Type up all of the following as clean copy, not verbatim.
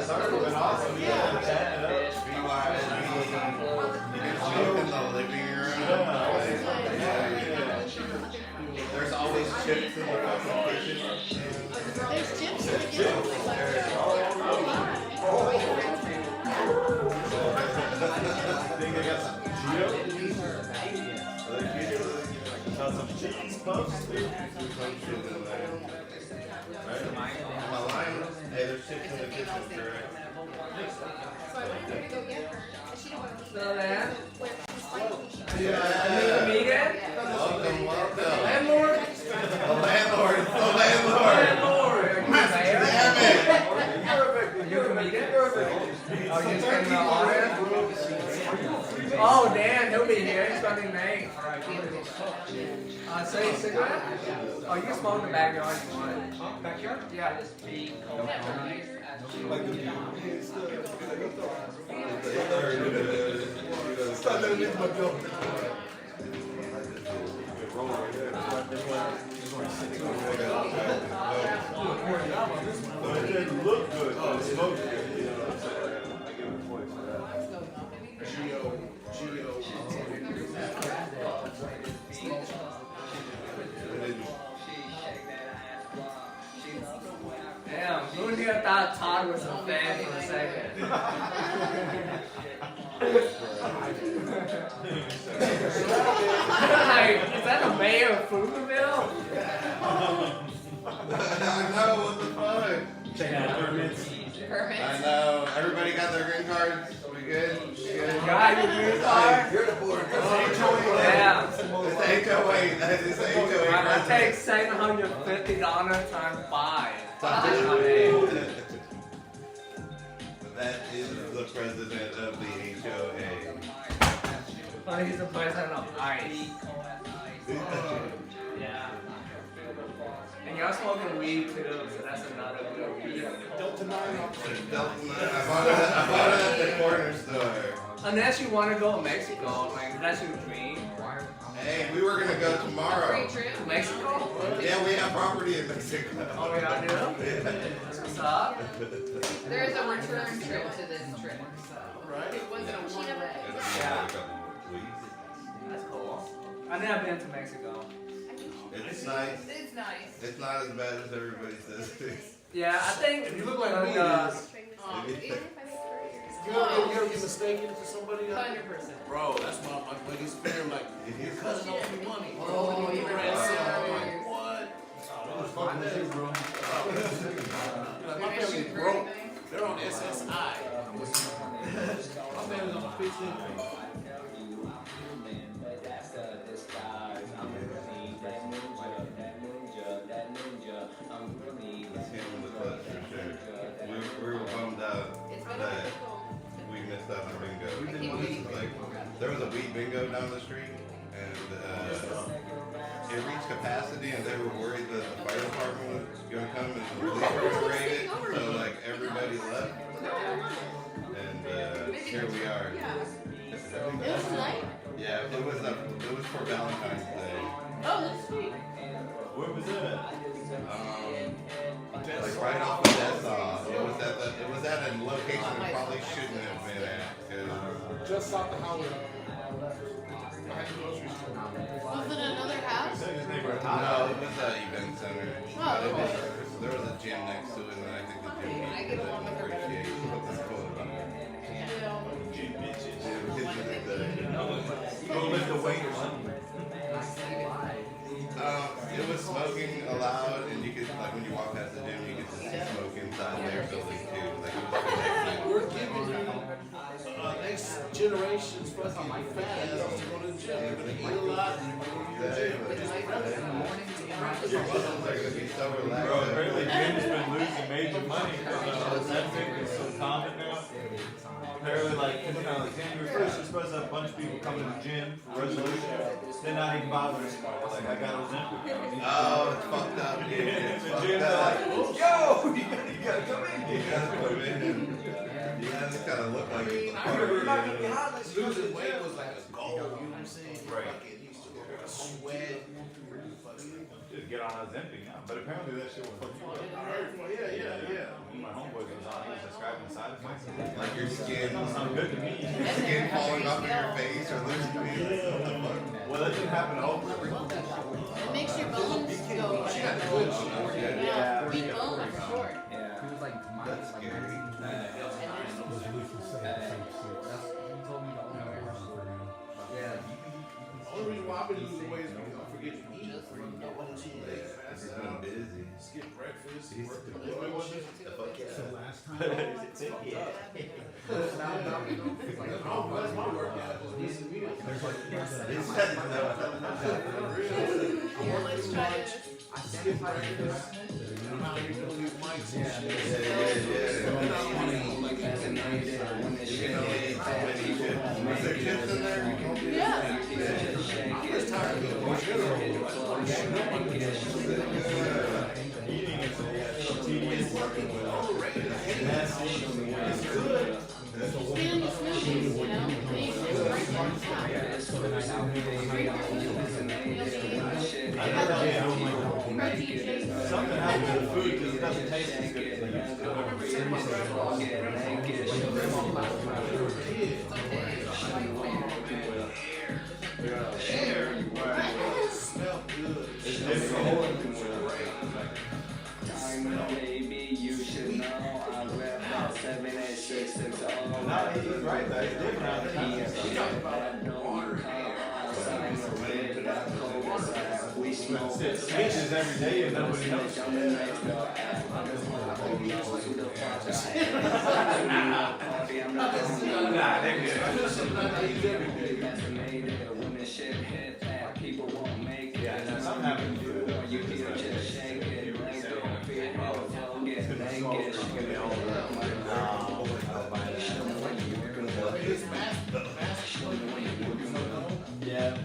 That's been awesome. Yeah. In the living room. There's always chips in the kitchen. There's chips in the kitchen. Think they got some some cheese puffs. Hey, there's chips in the kitchen, correct? So then, Yeah. Welcome. landlord. The landlord. Damn it. You can meet it. Oh, you just came out on it? Oh, Dan, he'll be here. He's running late. So you cigarette? Oh, you can smoke in the backyard if you want. Backyard? Yeah, just be. It didn't look good, but it smoked good. I give it points for that. Damn, who here thought Todd was a fan for a second? Like, is that a mayor of Pflugerville? I know, what the fuck? Check out permits. I know. Everybody got their green cards? We good? Got your green card? You're the board. Yeah. It's 808. That is 808. I take $750 times 5. That is the president of the HOA. But he's the president of ICE. Yeah. And y'all smoking weed too, so that's another good weed. Delta 9. I bought it at the corner store. Unless you want to go to Mexico, like that's your dream. Hey, we were going to go tomorrow. Mexico? Yeah, we have property in Mexico. Oh, we all do? That's what's up. There's a return trip to this trip, so it wasn't a one-way. Yeah. That's cool. I've never been to Mexico. It's nice. It's nice. It's not as bad as everybody says it is. Yeah, I think If you look like me, Even if I make you ever get mistaken for somebody else? 100%. Bro, that's my biggest fear. Like, your cousin owes me money. Oh, you Your were grandson. I'm right. like, what? Fucking shit, bro. Like, my family's broke. They're on SSI. My family's on 15. We were bummed out that we missed out on bingo. Like, there was a weed bingo down the street, and it reached capacity, and they were worried that the fire department was going to come and raid it, so like everybody left, and here we are. It was tonight? Yeah, it was for Valentine's Day. Oh, that's sweet. Where was it at? Like right off of Dessau. It was at a location we probably shouldn't have been at. Just south of Howard. Was it another house? No, it was an event center. Oh, But okay. there was a gym next to it, and I think the gym I get along with her better. what was cool about it. Gym bitches. Go lift the weight or something. It was smoking allowed, and you could, like, when you walk past the gym, you could just see smoke inside their building too. Like, it was connected. We're giving next generation's fucking fat ass to go to the gym. They're gonna eat a lot and they're gonna go to the gym. They're just Your muscles are gonna be so relaxed. Bro, apparently Jim's been losing major money because Netflix is so common now. Apparently, like, January 1st, you're supposed to have a bunch of people come to the gym for resolution. They're not even bothering anymore. Like, I got Ozempic. Oh, it's fucked up, dude. It's The fucked gym's up. like, yo, you gotta come in. You gotta come in and you just gotta look like it's a I party. remember losing weight was like a goal, you know what I'm saying? Right. Like, it used to sweat. Just get on Ozempic now. But apparently that shit will fuck you up. Yeah. My homeboy goes on, he was describing side skin, That sounds good to me. skin falling off of your face or losing teeth. Well, that didn't happen to Oprah. It makes your bones go. Yeah, weak bones are short. Yeah. He was like, That's scary. yeah. Only reason why I've been losing weight is because I forget to eat. I'm on too late. He's been busy. Skip breakfast. He's Work the the boy. That's my workout. Just missing meals. Let's try this. Skip breakfast. I'm out here doing these mics and shit. Was there chips in there? Yeah. I'm just tired of being more general. Eating is so tedious working with messy. It's good. Skin smoothies, you know? Make your break on top. Protein shakes. Something happens to the food because it doesn't taste as good as it used to. Smell good. It's different. Baby, you should know I rap about 78660. No, he's right though. It's different out there. We smoke Speeches every day and nobody knows. Nah, they're good. People won't make it. Yeah, no, something happened to you. You feel just shake it, like don't feel get naked. Yeah.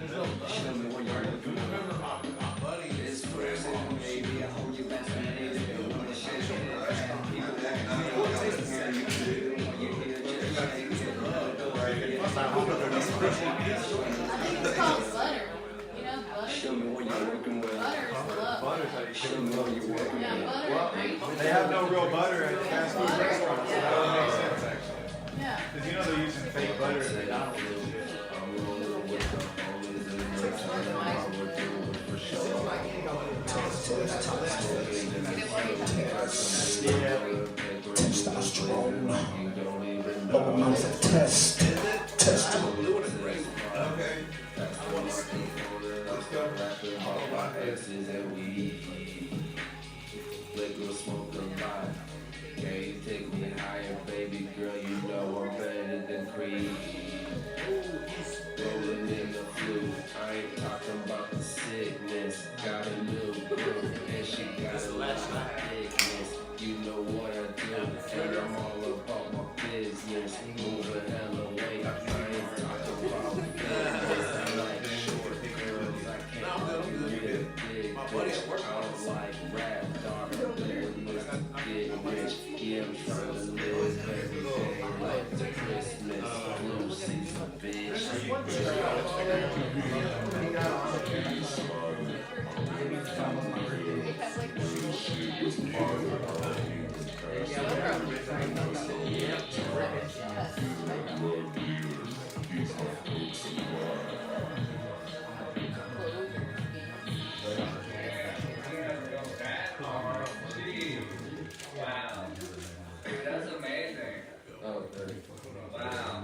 Remember my buddy is prison. Baby, I hold you fascinated. Wanna shake it. People that you hear just shake it. It's called butter. You know, butter? Show me what you're working with. Butter is the love. Butter's how you Show should me what you're working Yeah, with. butter, right? They have no real butter at fast food restaurants, so that would make sense actually. Yeah. Because you know they're using fake butter and McDonald's and shit. Testosterone. Hormones of test. Test. Okay. Let's go. Can you take me higher, baby girl? You know I'm better than Creed. Rolling in the flu. I ain't talking about the sickness. Got a new girl, and she got a lot of thickness. You know what I do, and I'm all about my business. Moving hella weight. I ain't talking about business. I like short girls. I can't do big bitch. I don't like rap, dark, get rich. Yeah, I'm trying to live every day like the Christmas blue season, bitch. Wow. Dude, that's amazing. Oh, Wow.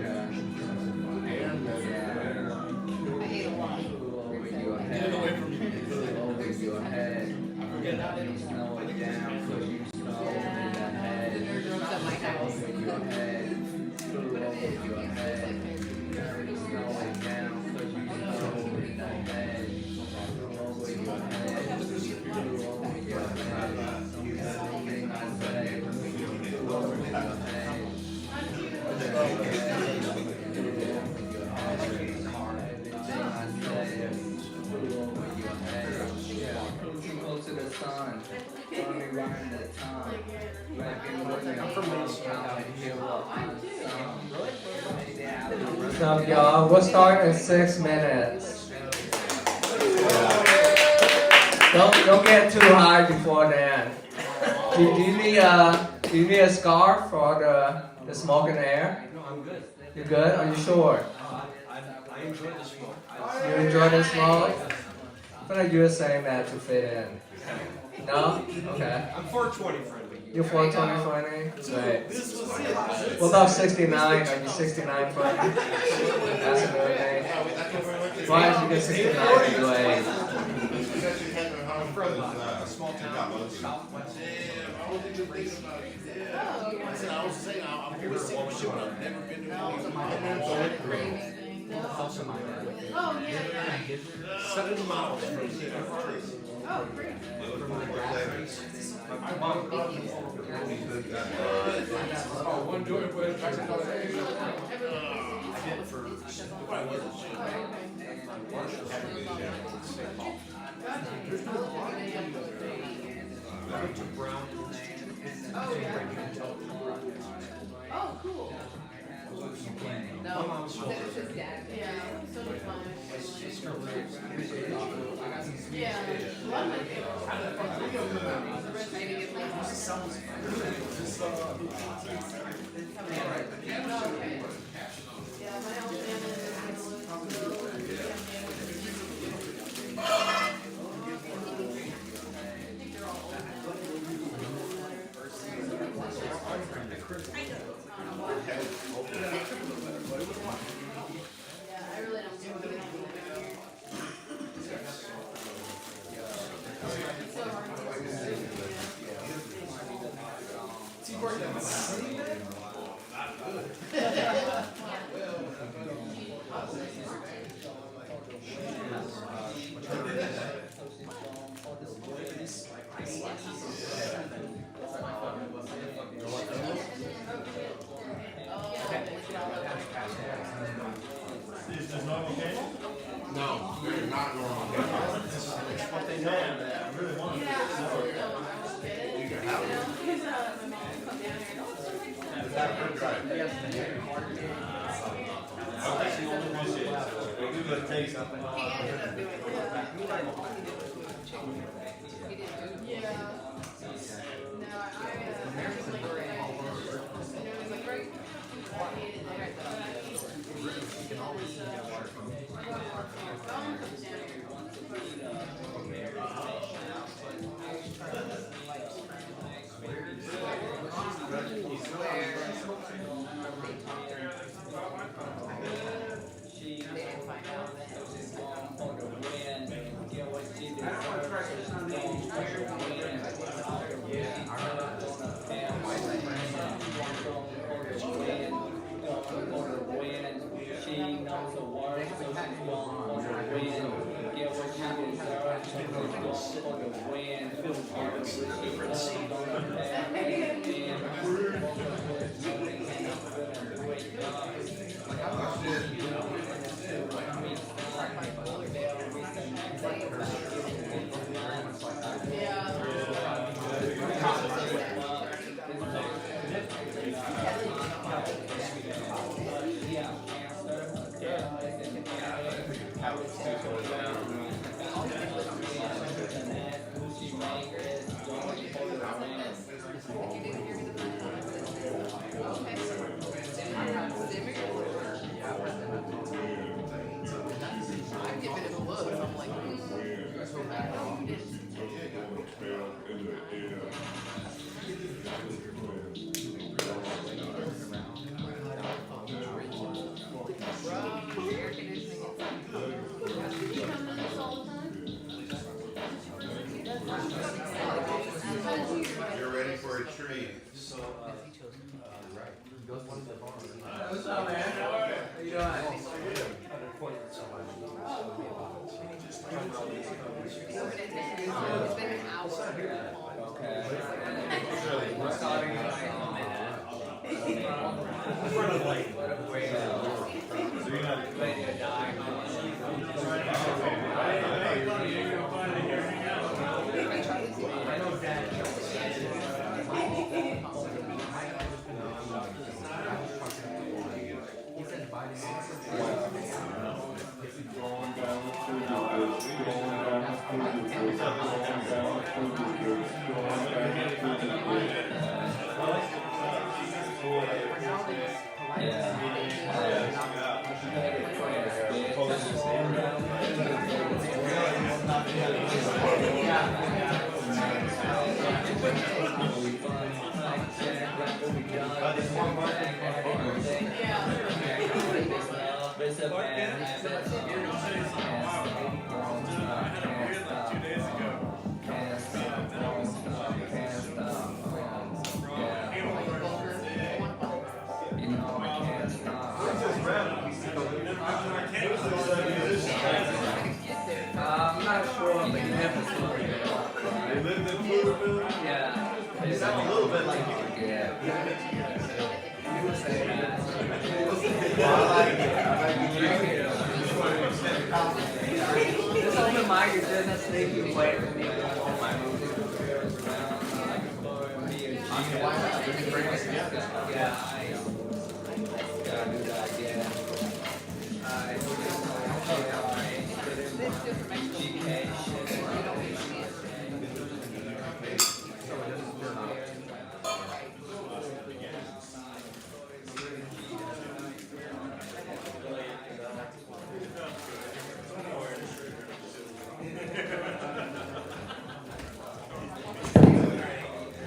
Yeah, I'm definitely I ate a lot. Get away from me. Over your head. Slow it down, cause you slow in the head. Rooms at my house. Over your head. Over your head. Slow it down, cause you slow in the head. Over your head. Over your head. Everything I say. Over your head. Close to the sun, tell me right in the time. I'm from What's up, y'all? We'll start in 6 minutes. Don't get too high before then. Do you need a scarf for the smoke in the air? No, I'm good. You good? Are you sure? I enjoy the smoke. You enjoy the smoke? I feel like you were saying that to fit in. No? Okay. I'm 420 friendly. You're 420 friendly? Right. This was it. What about 69? Are you 69 friendly? That's another thing. Why did you get 69 anyway? Small town. Southwest. Damn, I wasn't even thinking about it. Yeah. I said, I was saying, I'm always seeing shit, but I've never been to one. House of my dad. Oh, yeah, yeah. 70 miles from here. Oh, great. My mom. One door, but I said, I did it for. why wasn't she? Brown. Oh, yeah. Oh, cool. No, mom's that was his dad. Yeah, so did mine. Yeah, one of my favorites. I need to get my okay. Yeah, my old family yeah, I really don't do it. It's so hard Is this normal cable? No, we're not normal. What they know that I really want. We would take something. You're ready for a treat. What's up, man? How you doing? It's been an hour. We're starting in like a minute. So you're not Ready to die. I know that. What's up? not sure, but you have to slow it down. They lived in Pflugerville? Yeah. It sounds a little bit like you. Yeah. You would say that. I like it. I like the drink. This open mic is just a thing you play with me on my music. Yeah, gotta do that again.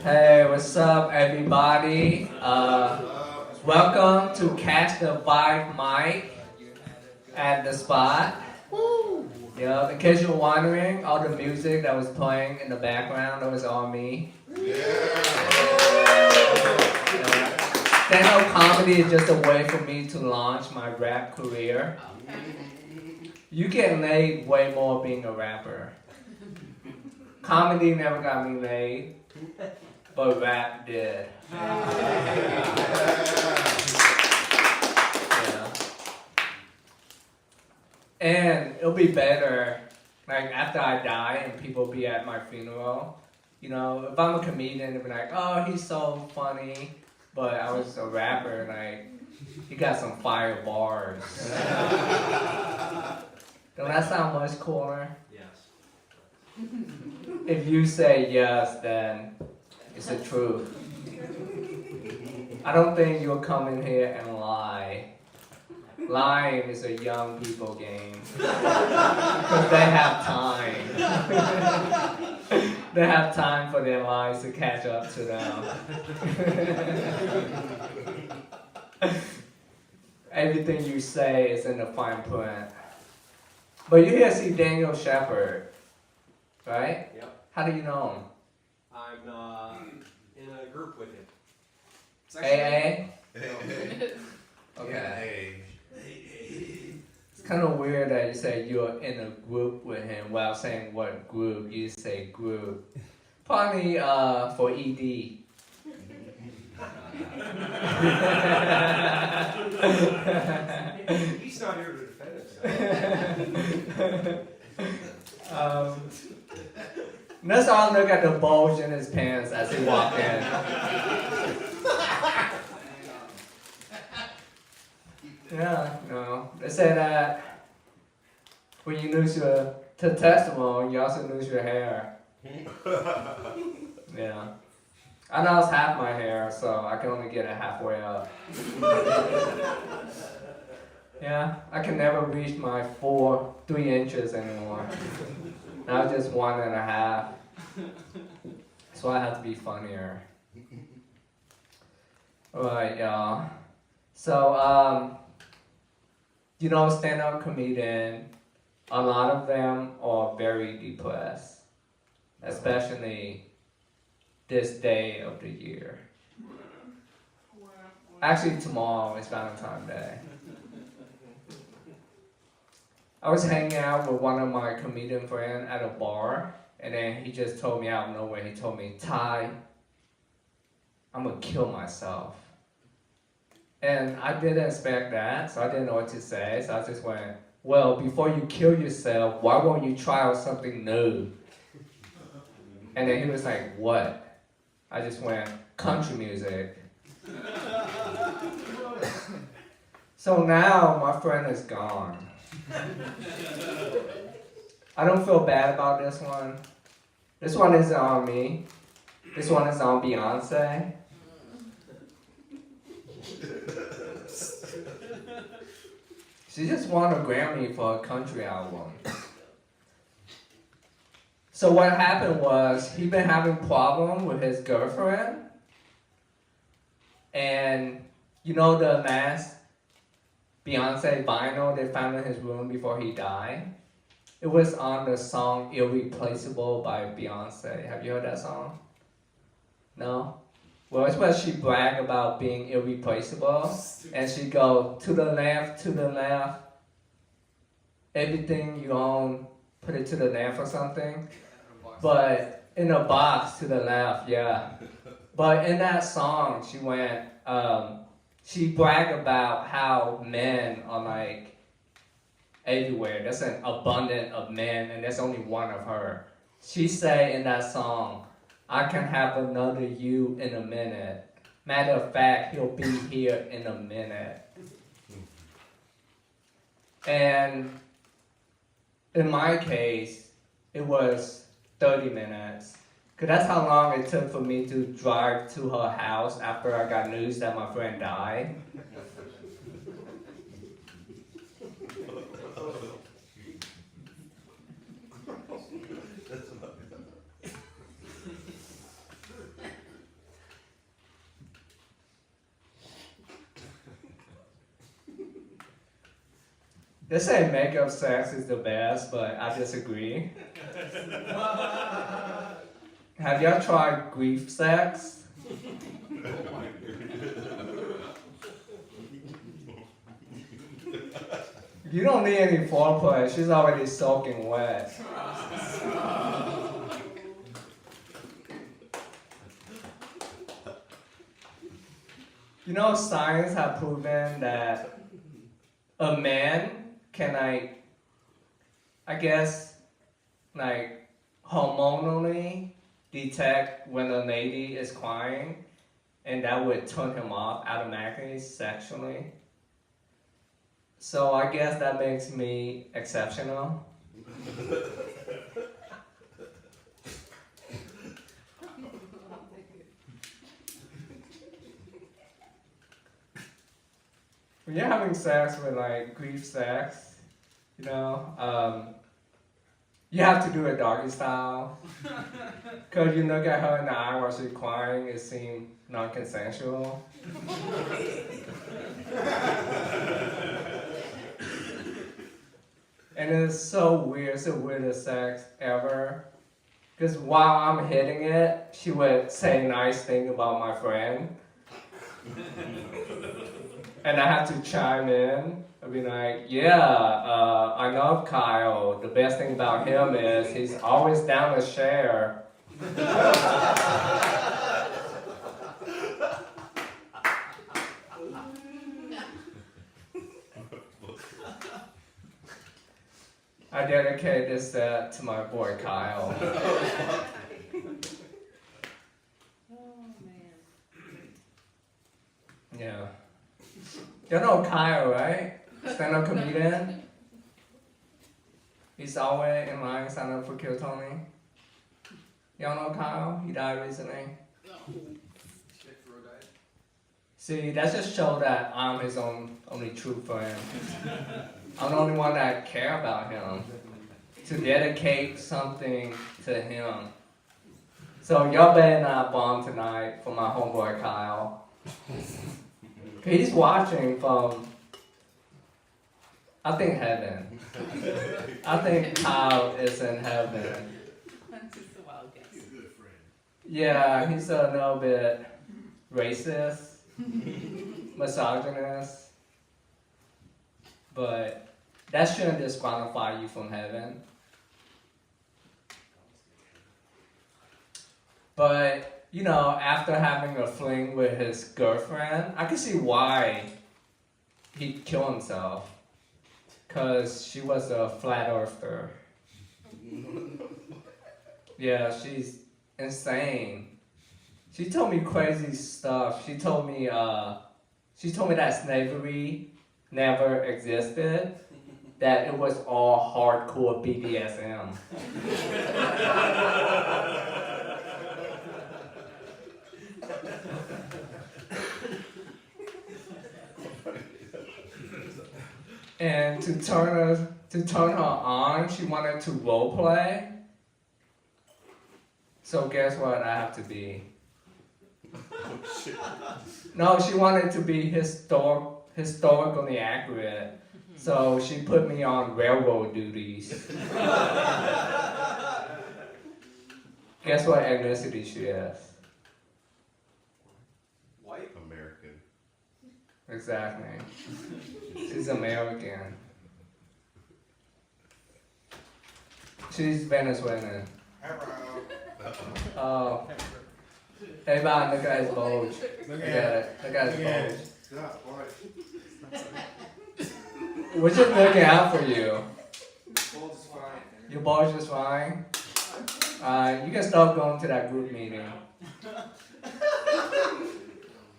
Hey, what's up, everybody? Welcome to Catch the Vibe Mic at the spot. Yeah, in case you're wondering, all the music that was playing in the background, that was all me. Stand-up comedy is just a way for me to launch my rap career. You get laid way more being a rapper. Comedy never got me laid, but rap did. Yeah. And it'll be better, like after I die and people be at my funeral. You know, if I'm a comedian, they'll be like, oh, he's so funny. But I was a rapper, like, he got some fire bars. Don't that sound much cooler? Yes. If you say yes, then it's the truth. I don't think you'll come in here and lie. Lying is a young people game. Because they have time. They have time for their lives to catch up to them. Everything you say is in the fine print. But you here see Daniel Shepher, right? Yep. How do you know him? I'm in a group with him. AA? Okay. Hey. It's kind of weird that you say you're in a group with him while saying what group. You say group. Probably for ED. He's not here to defend himself. Let's all look at the bulge in his pants as he walked in. Yeah, no. They say that when you lose your testosterone, you also lose your hair. Yeah. I lost half my hair, so I can only get it halfway up. Yeah, I can never reach my 3 inches anymore. Now just 1.5. So I have to be funnier. Alright, y'all. So, you know, stand-up comedian, a lot of them are very depressed, especially this day of the year. Actually, tomorrow is Valentine's Day. I was hanging out with one of my comedian friends at a bar, and then he just told me out of nowhere, he told me, Ty, I'm gonna kill myself. And I didn't expect that, so I didn't know what to say, so I just went, well, before you kill yourself, why won't you try out something new? And then he was like, what? I just went, country music. So now my friend is gone. I don't feel bad about this one. This one isn't on me. This one is on Beyonce. She just won a Grammy for a country album. So what happened was, he'd been having problems with his girlfriend. And you know the last Beyonce vinyl they found in his room before he died? It was on the song Irreplaceable by Beyonce. Have you heard that song? No? Well, it's where she bragged about being irreplaceable. And she go, to the left, everything you own, put it to the left or something. But in a box to the left, yeah. But in that song, she went, she bragged about how men are like everywhere. There's an abundance of men, and there's only one of her. She said in that song, I can have another you in a minute. Matter of fact, he'll be here in a minute. And in my case, it was 30 minutes. Because that's how long it took for me to drive to her house after I got news that my friend died. They say makeup sex is the best, but I disagree. Have y'all tried grief sex? You don't need any foreplay, she's already soaking wet. You know, science have proven that a man can I guess, hormonally detect when a lady is crying, and that would turn him off automatically sexually. So I guess that makes me exceptional. When you're having sex with grief sex, you know, you have to do it doggy style. Because you look at her in the eye while she's crying, it seems non-consensual. And it's so weird, it's the weirdest sex ever. Because while I'm hitting it, she would say nice things about my friend. And I have to chime in. I'd be like, yeah, I love Kyle. The best thing about him is he's always down to share. I dedicate this set to my boy Kyle. Yeah. You know Kyle, right? Stand-up comedian. He's always in line, sign up for Kill Tony. Y'all know Kyle? He died recently. See, that just shows that I'm his only true friend. I'm the only one that care about him. To dedicate something to him. So y'all better not bomb tonight for my homeboy Kyle. He's watching from, I think, heaven. I think Kyle is in heaven. That's just a wild guess. He's a good friend. Yeah, he's a little bit racist, misogynist, but that shouldn't disqualify you from heaven. But, you know, after having a fling with his girlfriend, I can see why he'd kill himself. Because she was a flat earther. Yeah, she's insane. She told me crazy stuff. She told me that slavery never existed. That it was all hardcore BDSM. And to turn her on, she wanted to role play. So guess what I have to be? No, she wanted to be historically accurate. So she put me on railroad duties. Guess what ethnicity she is? White? American. Exactly. She's American. She's Venezuelan. Oh. Hey man, look at his bulge. Look at it. Look at his bulge. We're just looking out for you. Your bulge is fine. You can stop going to that group meeting.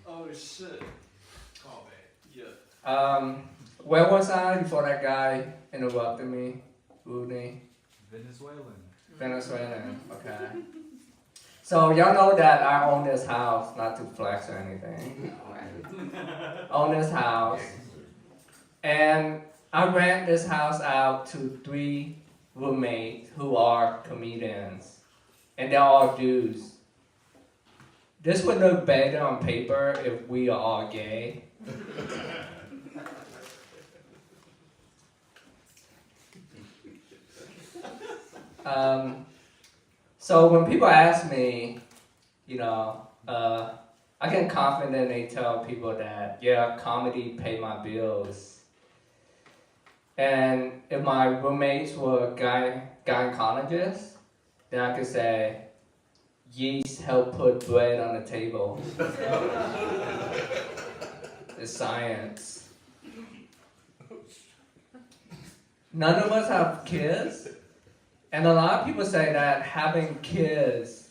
Oh shit. Call back. Yeah. Where was I before that guy interrupted me? Rudy? Venezuelan. Okay. So y'all know that I own this house, not to flex or anything. Own this house. And I rent this house out to 3 roommates who are comedians. And they're all dudes. This would look better on paper if we are all gay. So when people ask me, you know, I can confidently tell people that, yeah, comedy paid my bills. And if my roommates were gynecologists, then I could say, yeast help put bread on the table. It's science. None of us have kids. And a lot of people say that having kids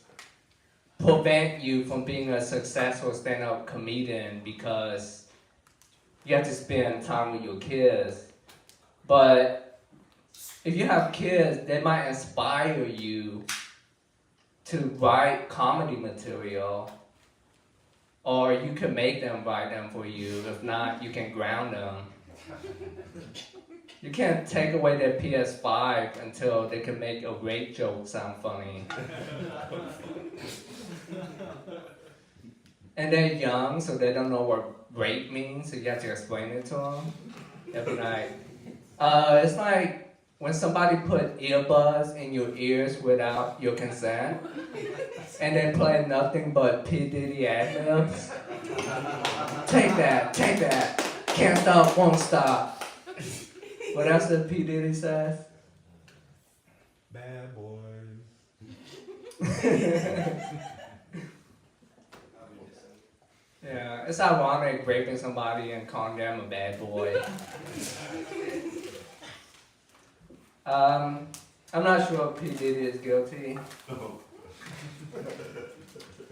prevent you from being a successful stand-up comedian because you have to spend time with your kids. But if you have kids, they might inspire you to write comedy material, or you can make them write them for you. If not, you can ground them. You can't take away their PS5 until they can make a rape joke sound funny. And they're young, so they don't know what rape means, so you have to explain it to them every night. It's like when somebody put earbuds in your ears without your consent, and they play nothing but P. Diddy ad-libs. Take that, can't stop, won't stop. What else did P. Diddy say? Bad boys. Yeah, it's ironic raping somebody and calling them a bad boy. I'm not sure if P. Diddy is guilty.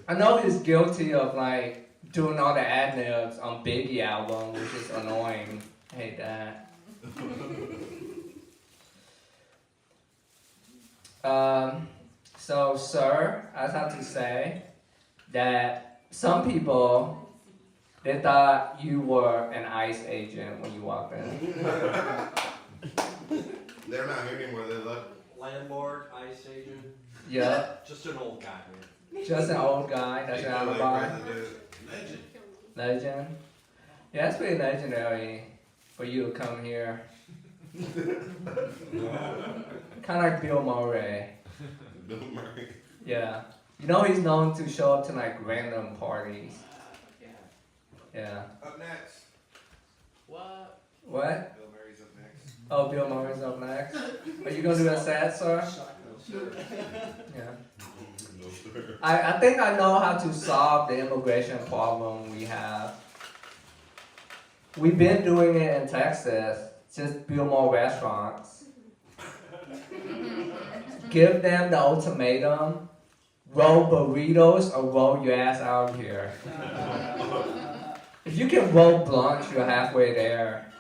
I know he's guilty of like doing all the ad-libs on Biggie album, which is annoying. I hate that. So, sir, I have to say that some people, they thought you were an ICE agent when you walked in. They're not here anymore, they left. Landlord, ICE agent. Yeah. Just an old guy, man. Just an old guy, that's an alibi. Legend. Yeah, it's pretty legendary for you to come here. Kind of like Bill Murray. Bill Murray. Yeah. You know he's known to show up to like random parties. Yeah. Up next. What? What? Bill Murray's up next. Oh, Bill Murray's up next. Are you gonna do a set, sir? Yeah. I think I know how to solve the immigration problem we have. We've been doing it in Texas. Just build more restaurants. Give them the ultimatum. Roll burritos or roll your ass out here. If you can roll blunts, you're halfway there.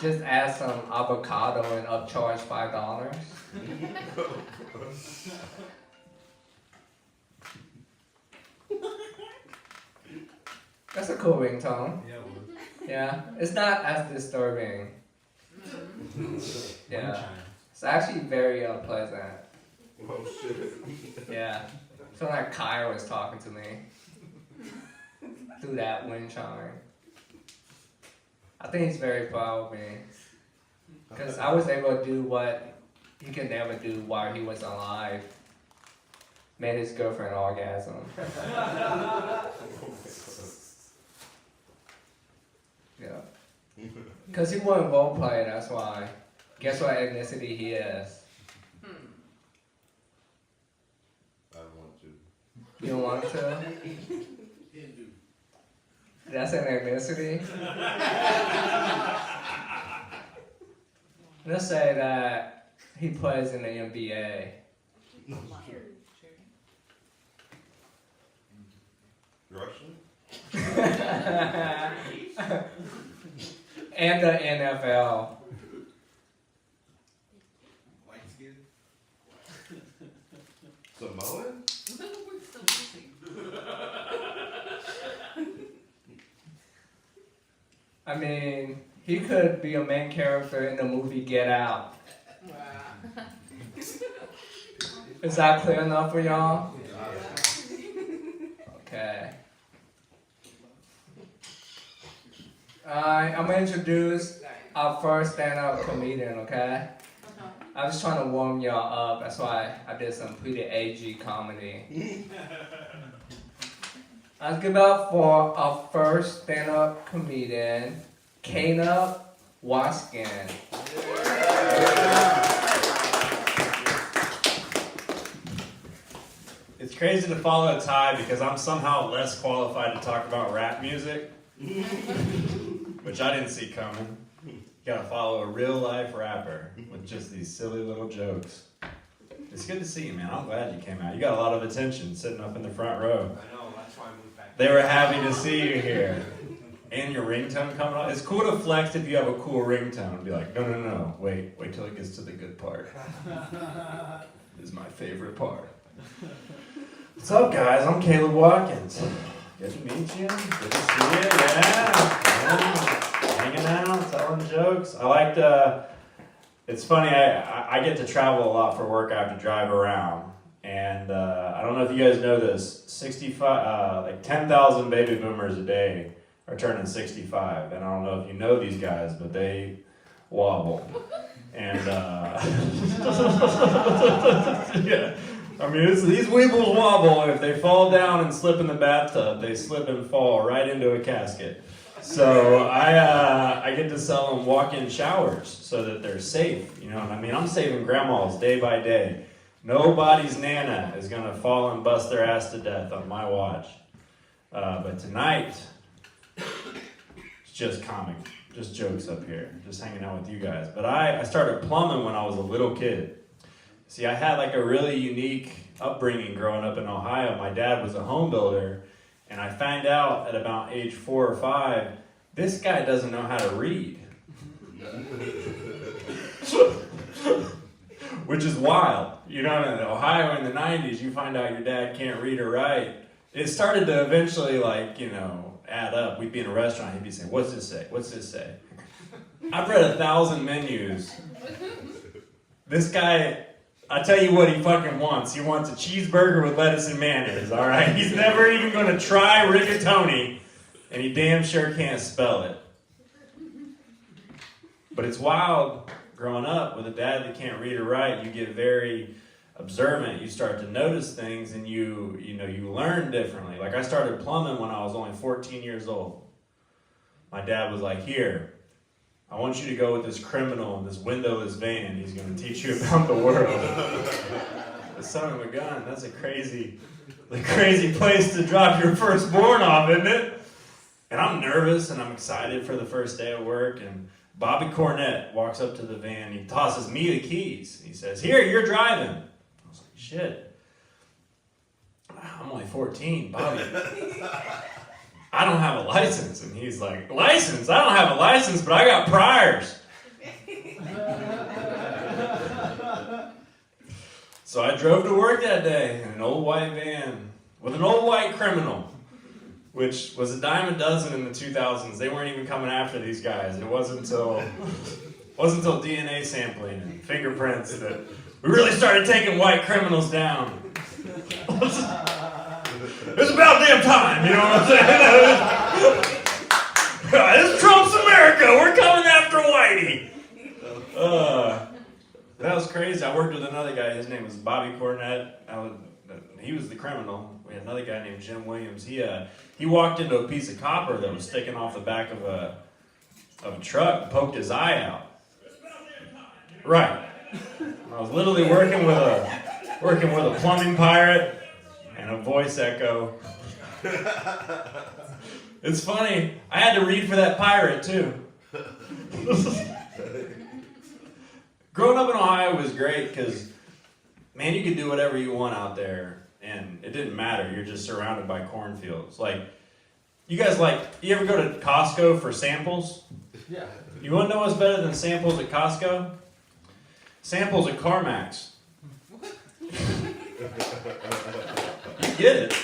Just add some avocado and upcharge $5. That's a cool ringtone. Yeah, it was. Yeah, it's not as disturbing. Yeah, it's actually very unpleasant. Oh shit. Yeah, so like Kyle was talking to me through that wind chime. I think he's very proud of me because I was able to do what he could never do while he was alive. Made his girlfriend orgasm. Yeah. Because he wouldn't roleplay, that's why. Guess what ethnicity he is? You don't want to? That's an ethnicity? Let's say that he plays in the NBA. Russian? And the NFL. Samoan? I mean, he could be a main character in the movie Get Out. Wow. Is that clear enough for y'all? Okay. Alright, I'm gonna introduce our first stand-up comedian, okay? I was trying to warm y'all up, that's why I did some pretty AG comedy. Let's give it up for our first stand-up comedian, Watkins. It's crazy to follow a tie because I'm somehow less qualified to talk about rap music, which I didn't see coming. You gotta follow a real life rapper with just these silly little jokes. It's good to see you, man. I'm glad you came out. You got a lot of attention sitting up in the front row. I know, that's why I moved back. They were happy to see you here. And your ringtone coming on. It's cool to flex if you have a cool ringtone. Be like, no, wait till it gets to the good part. This is my favorite part. What's up, guys? I'm Watkins. Good to meet you. Good to see you. Yeah. Hanging out, telling jokes. I like it's funny, I get to travel a lot for work. I have to drive around. And I don't know if you guys know this, 10,000 baby boomers a day are turning 65. And I don't know if you know these guys, but they wobble. And yeah. I mean, these weebles wobble, and if they fall down and slip in the bathtub, they slip and fall right into a casket. So I get to sell them walk-in showers so that they're safe. You know what I mean? I'm saving grandmas day by day. Nobody's nana is gonna fall and bust their ass to death on my watch. But tonight, it's just comic, just jokes up here, just hanging out with you guys. But I started plumbing when I was a little kid. See, I had like a really unique upbringing growing up in Ohio. My dad was a home builder, and I found out at about age 4 or 5, this guy doesn't know how to read. Which is wild. You know, in Ohio in the 90s, you find out your dad can't read or write. It started to eventually, add up. We'd be in a restaurant, he'd be saying, what's this say? What's this say? I've read 1,000 menus. This guy, I tell you what he fucking wants. He wants a cheeseburger with lettuce and mayonnaise, all right? He's never even going to try rigatoni, and he damn sure can't spell it. But it's wild growing up with a dad that can't read or write. You get very observant. You start to notice things, and you learn differently. Like I started plumbing when I was only 14 years old. My dad was like, here, I want you to go with this criminal in this windowless van. He's going to teach you about the world. The son of a gun. That's a crazy place to drop your firstborn off, isn't it? And I'm nervous and I'm excited for the first day of work. And Bobby Cornett walks up to the van. He tosses me the keys. He says, here, you're driving. I was like, shit. I'm only 14, Bobby. I don't have a license. And he's like, license? I don't have a license, but I got priors. So I drove to work that day in an old white van with an old white criminal, which was a dime a dozen in the 2000s. They weren't even coming after these guys. It wasn't until DNA sampling and fingerprints that we really started taking white criminals down. It's about damn time, you know what I'm saying? This Trump's America. We're coming after Whitey. That was crazy. I worked with another guy. His name was Bobby Cornett. He was the criminal. We had another guy named Jim Williams. He walked into a piece of copper that was sticking off the back of a truck and poked his eye out. Right. I was literally working with a plumbing pirate. and a voice echo. It's funny. I had to read for that pirate too. Growing up in Ohio was great because, man, you could do whatever you want out there, and it didn't matter. You're just surrounded by cornfields. Like, you guys you ever go to Costco for samples? Yeah. You want to know what's better than samples at Costco? Samples at CarMax. You get it.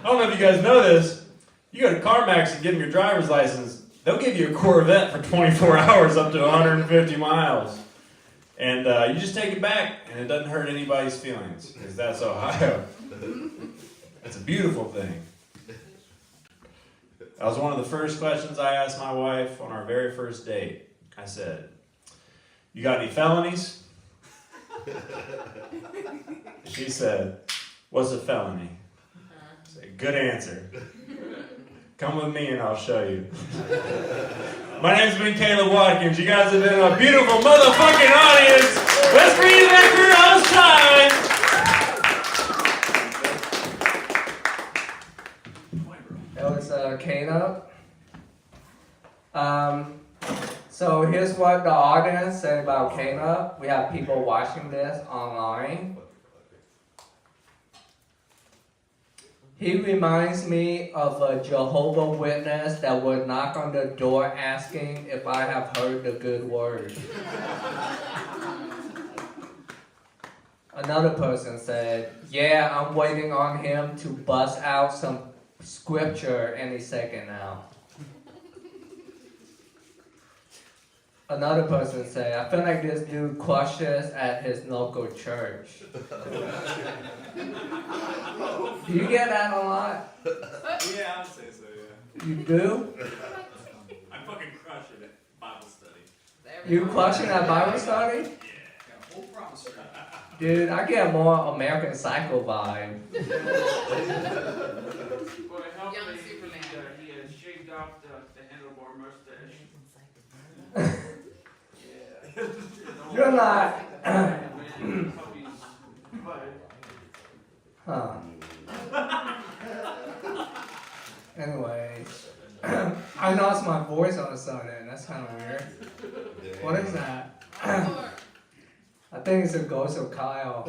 I don't know if you guys know this. You go to CarMax and give them your driver's license, they'll give you a Corvette for 24 hours up to 150 miles. And you just take it back, and it doesn't hurt anybody's feelings, because that's Ohio. It's a beautiful thing. That was one of the first questions I asked my wife on our very first date. I said, "You got any felonies?" She said, "What's a felony?" I said, "Good answer. Come with me and I'll show you." My name's been Caleb Watkins. You guys have been a beautiful motherfucking audience. Let's bring you back for host time. That was Caleb. So here's what the audience said about Caleb. We have people watching this online. He reminds me of a Jehovah's Witness that would knock on the door asking if I have heard the good word. Another person said, "Yeah, I'm waiting on him to bust out some scripture any second now." Another person said, "I feel like this dude crushes at his local church." Do you get that a lot? Yeah, I'd say so, yeah. You do? I fucking crush it at Bible study. You crushing at Bible study? Yeah. Dude, I get more American Psycho vibe. Well, it helped Young that Superman. he has shaved off the handlebar mustache. You're not. Huh. Anyway, I lost my voice all of a sudden. That's kind of weird. What is that? I think it's a ghost of Kyle.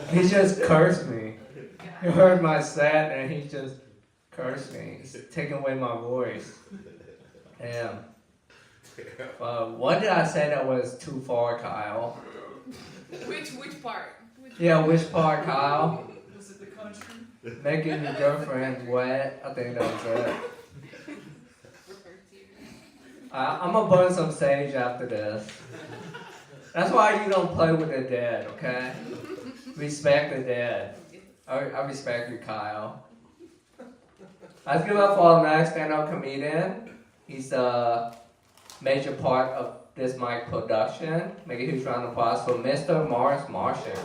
He just cursed me. He heard my set and he just cursed me. He's taking away my voice. Damn. What did I say that was too far, Kyle? Which part? Which part, Kyle? Was it the country? Making your girlfriend wet. I think that was it. I'm gonna burn some sage after this. That's why you don't play with the dead, okay? Respect the dead. I respect you, Kyle. Let's give up for our next stand-up comedian. He's a major part of this mic production. Make a huge round of applause for Mr. Morris Martian.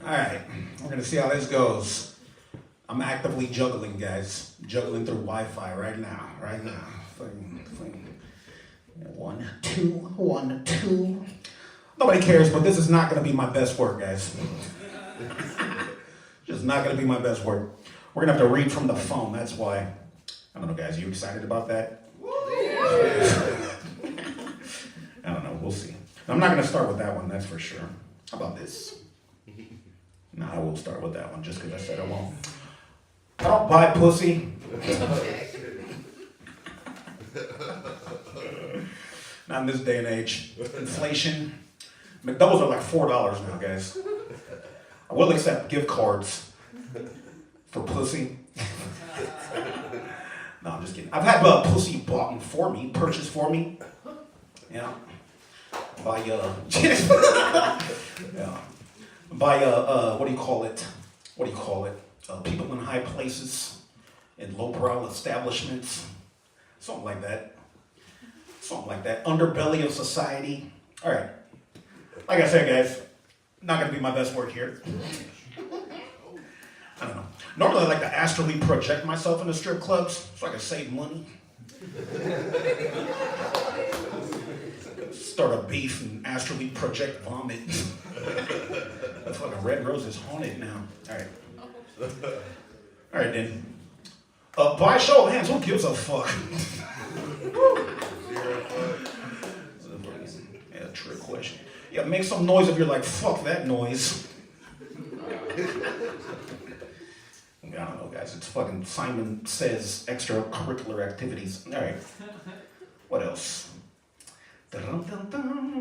Alright, we're gonna see how this goes. I'm actively juggling, guys. Juggling through Wi-Fi right now. Fling. 1, 2, 1, 2. Nobody cares, but this is not gonna be my best work, guys. Just not gonna be my best work. We're gonna have to read from the phone, that's why. I don't know, guys, you excited about that? I don't know, we'll see. I'm not gonna start with that one, that's for sure. How about this? No, I will start with that one just because I said I won't. I don't buy pussy. Not in this day and age. Inflation. McDoubles are like $4 now, guys. I will accept gift cards for pussy. No, I'm just kidding. I've had pussy bought for me, purchased for me. Yeah. By yeah. By what do you call it? People in high places, in lowbrow establishments, something like that. Underbelly of society. All right. Like I said, guys, not gonna be my best work here. I don't know. Normally I like to astrally project myself in the strip clubs so I can save money. Start a beef and astrally project vomit. The fucking Red Rose is haunted now. Alright. Alright then. By a show of hands, who gives a fuck? Yeah, trick question. Yeah, make some noise if you're like, fuck that noise. I don't know, guys. It's fucking Simon Says extracurricular activities. Alright. What else?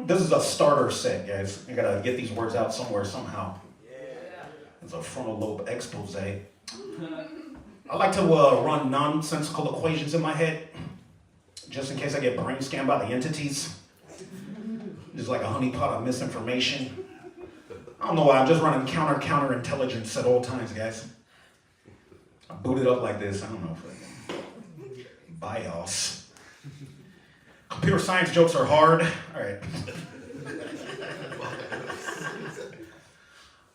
This is a starter set, guys. I gotta get these words out somewhere, somehow. It's a frontal lobe expose. I like to run nonsensical equations in my head, just in case I get brain scanned by the entities. Just like a honeypot of misinformation. I don't know why, I'm just running counter intelligence at all times, guys. I boot it up like this, I don't know. BIOS. Computer science jokes are hard. All right.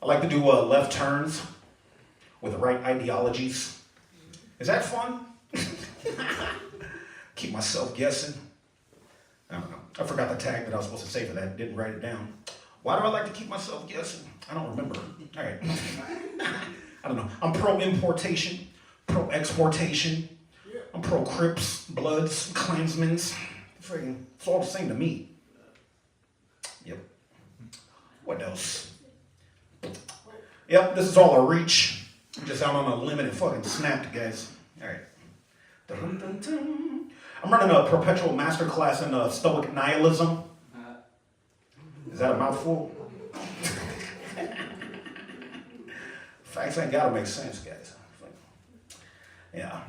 I like to do left turns with the right ideologies. Is that fun? Keep myself guessing. I don't know. I forgot the tag that I was supposed to say for that. Didn't write it down. Why do I like to keep myself guessing? I don't remember. All right. I don't know. I'm pro-importation, pro-exportation. I'm pro-Crips, Bloods, Klansmen's. Friggin', it's all the same to me. Yep. What else? Yep, this is all a reach. I'm just out on a limb and it fucking snapped, guys. All right. Dun-dun-dun. I'm running a perpetual masterclass in Stoic nihilism. Is that a mouthful? Facts ain't gotta make sense, guys. Yeah.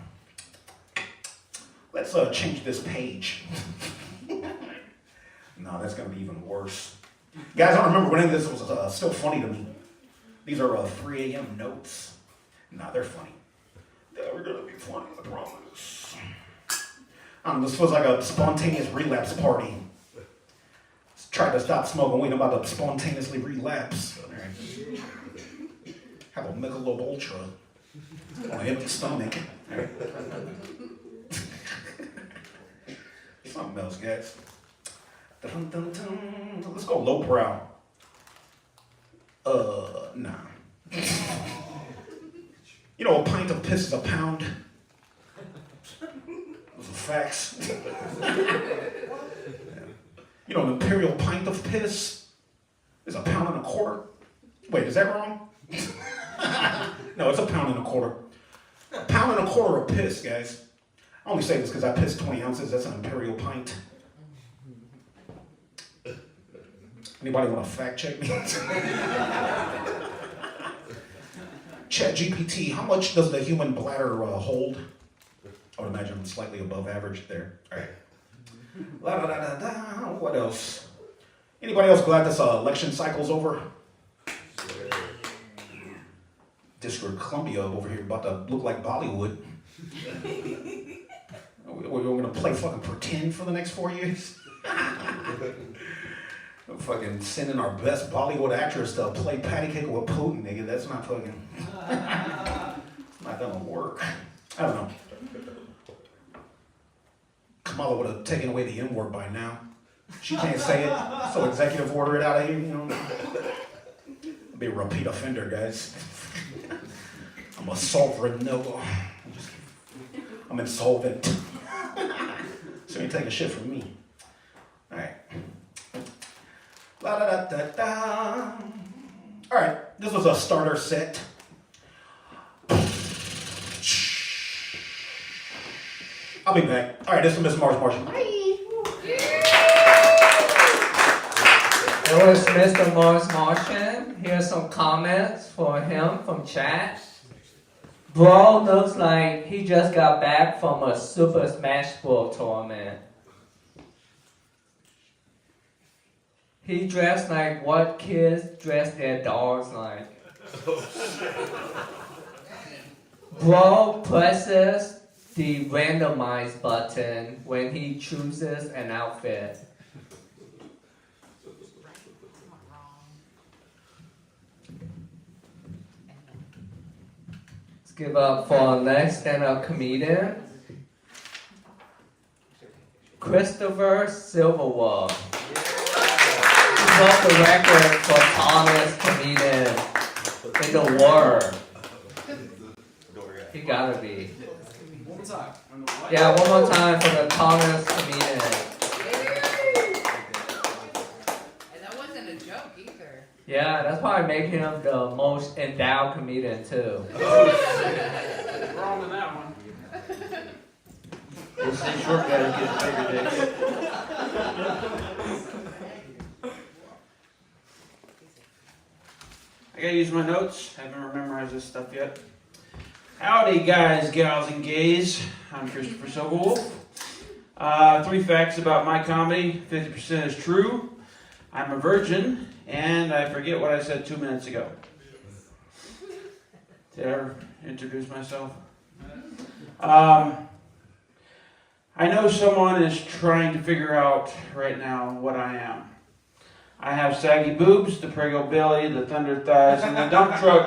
Let's change this page. No, that's gonna be even worse. Guys, I don't remember when any of this was still funny to me. These are 3 a.m. notes. Nah, they're funny. They're gonna be funny, I promise. This was like a spontaneous relapse party. Tried to stop smoking weed, I'm about to spontaneously relapse. Right. Have a Michelob Ultra on an empty stomach. Right. Something else, guys. Dun, dun, dun. Let's go lowbrow. Nah. You know, a pint of piss is a pound. Those are facts. You know, an imperial pint of piss is a pound and a quarter. Wait, is that wrong? No, it's a pound and a quarter. A pound and a quarter of piss, guys. I only say this because I pissed 20 ounces. That's an imperial pint. Anybody want to fact check me? ChatGPT, how much does the human bladder hold? I would imagine slightly above average there. All right. La, da, da, da, da. What else? Anybody else glad this election cycle's over? District of Columbia over here about to look like Bollywood. We're going to play fucking pretend for the next 4 years? Fucking sending our best Bollywood actress to play patty cake with Putin, nigga. That's not fucking... It's not gonna work. I don't know. Kamala would have taken away the N-word by now. She can't say it, so executive order it out of here, you know? I'll be a repeat offender, guys. I'm a sovereign noble. I'm insolvent. So you take a shit from me. All right. La da da da da. All right, this was a starter set. I'll be back. All right, this is Miss Marshall. Bye. It was Mr. Martian. Here's some comments for him from chat. Bro looks like he just got back from a Super Smash Bros. Tournament. He dressed like what kids dress their dogs like. Bro presses the randomize button when he chooses an outfit. This give up for our next stand-up comedian, Christopher Silverwolf. He broke the record for tallest comedian in the world. He gotta be. One more time. Yeah, one more time for the tallest comedian. And that wasn't a joke either. Yeah, that's probably making him the most endowed comedian too. Wrong on that one. We'll stay short guy to get bigger dicks. I gotta use my notes. I haven't memorized this stuff yet. Howdy, guys, gals, and gays. I'm Christopher Silverwolf. 3 facts about my comedy. 50% is true. I'm a virgin, and I forget what I said 2 minutes ago. Did I ever introduce myself? I know someone is trying to figure out right now what I am. I have saggy boobs, the prego belly, the thunder thighs, and the dump truck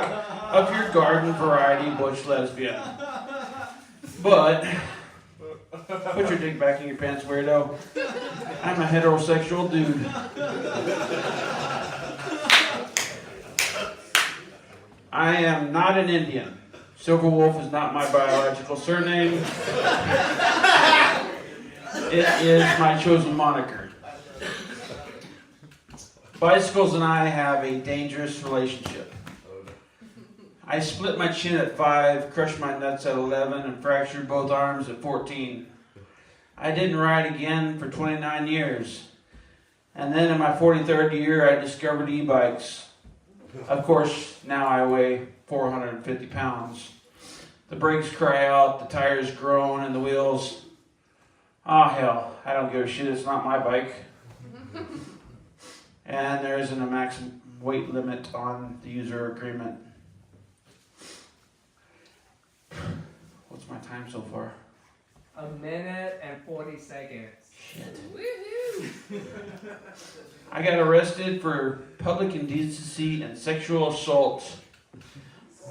of your garden variety butch lesbian. But, put your dick back in your pants, weirdo. I'm a heterosexual dude. I am not an Indian. Silverwolf is not my biological surname. It is my chosen moniker. Bicycles and I have a dangerous relationship. I split my chin at 5, crushed my nuts at 11, and fractured both arms at 14. I didn't ride again for 29 years. And then in my 43rd year, I discovered e-bikes. Of course, now I weigh 450 pounds. The brakes cry out, the tires groan, and the wheels... Oh, hell, I don't give a shit, it's not my bike. And there isn't a maximum weight limit on the user agreement. What's my time so far? 1 minute and 40 seconds. Shit. Woohoo! I got arrested for public indecency and sexual assault.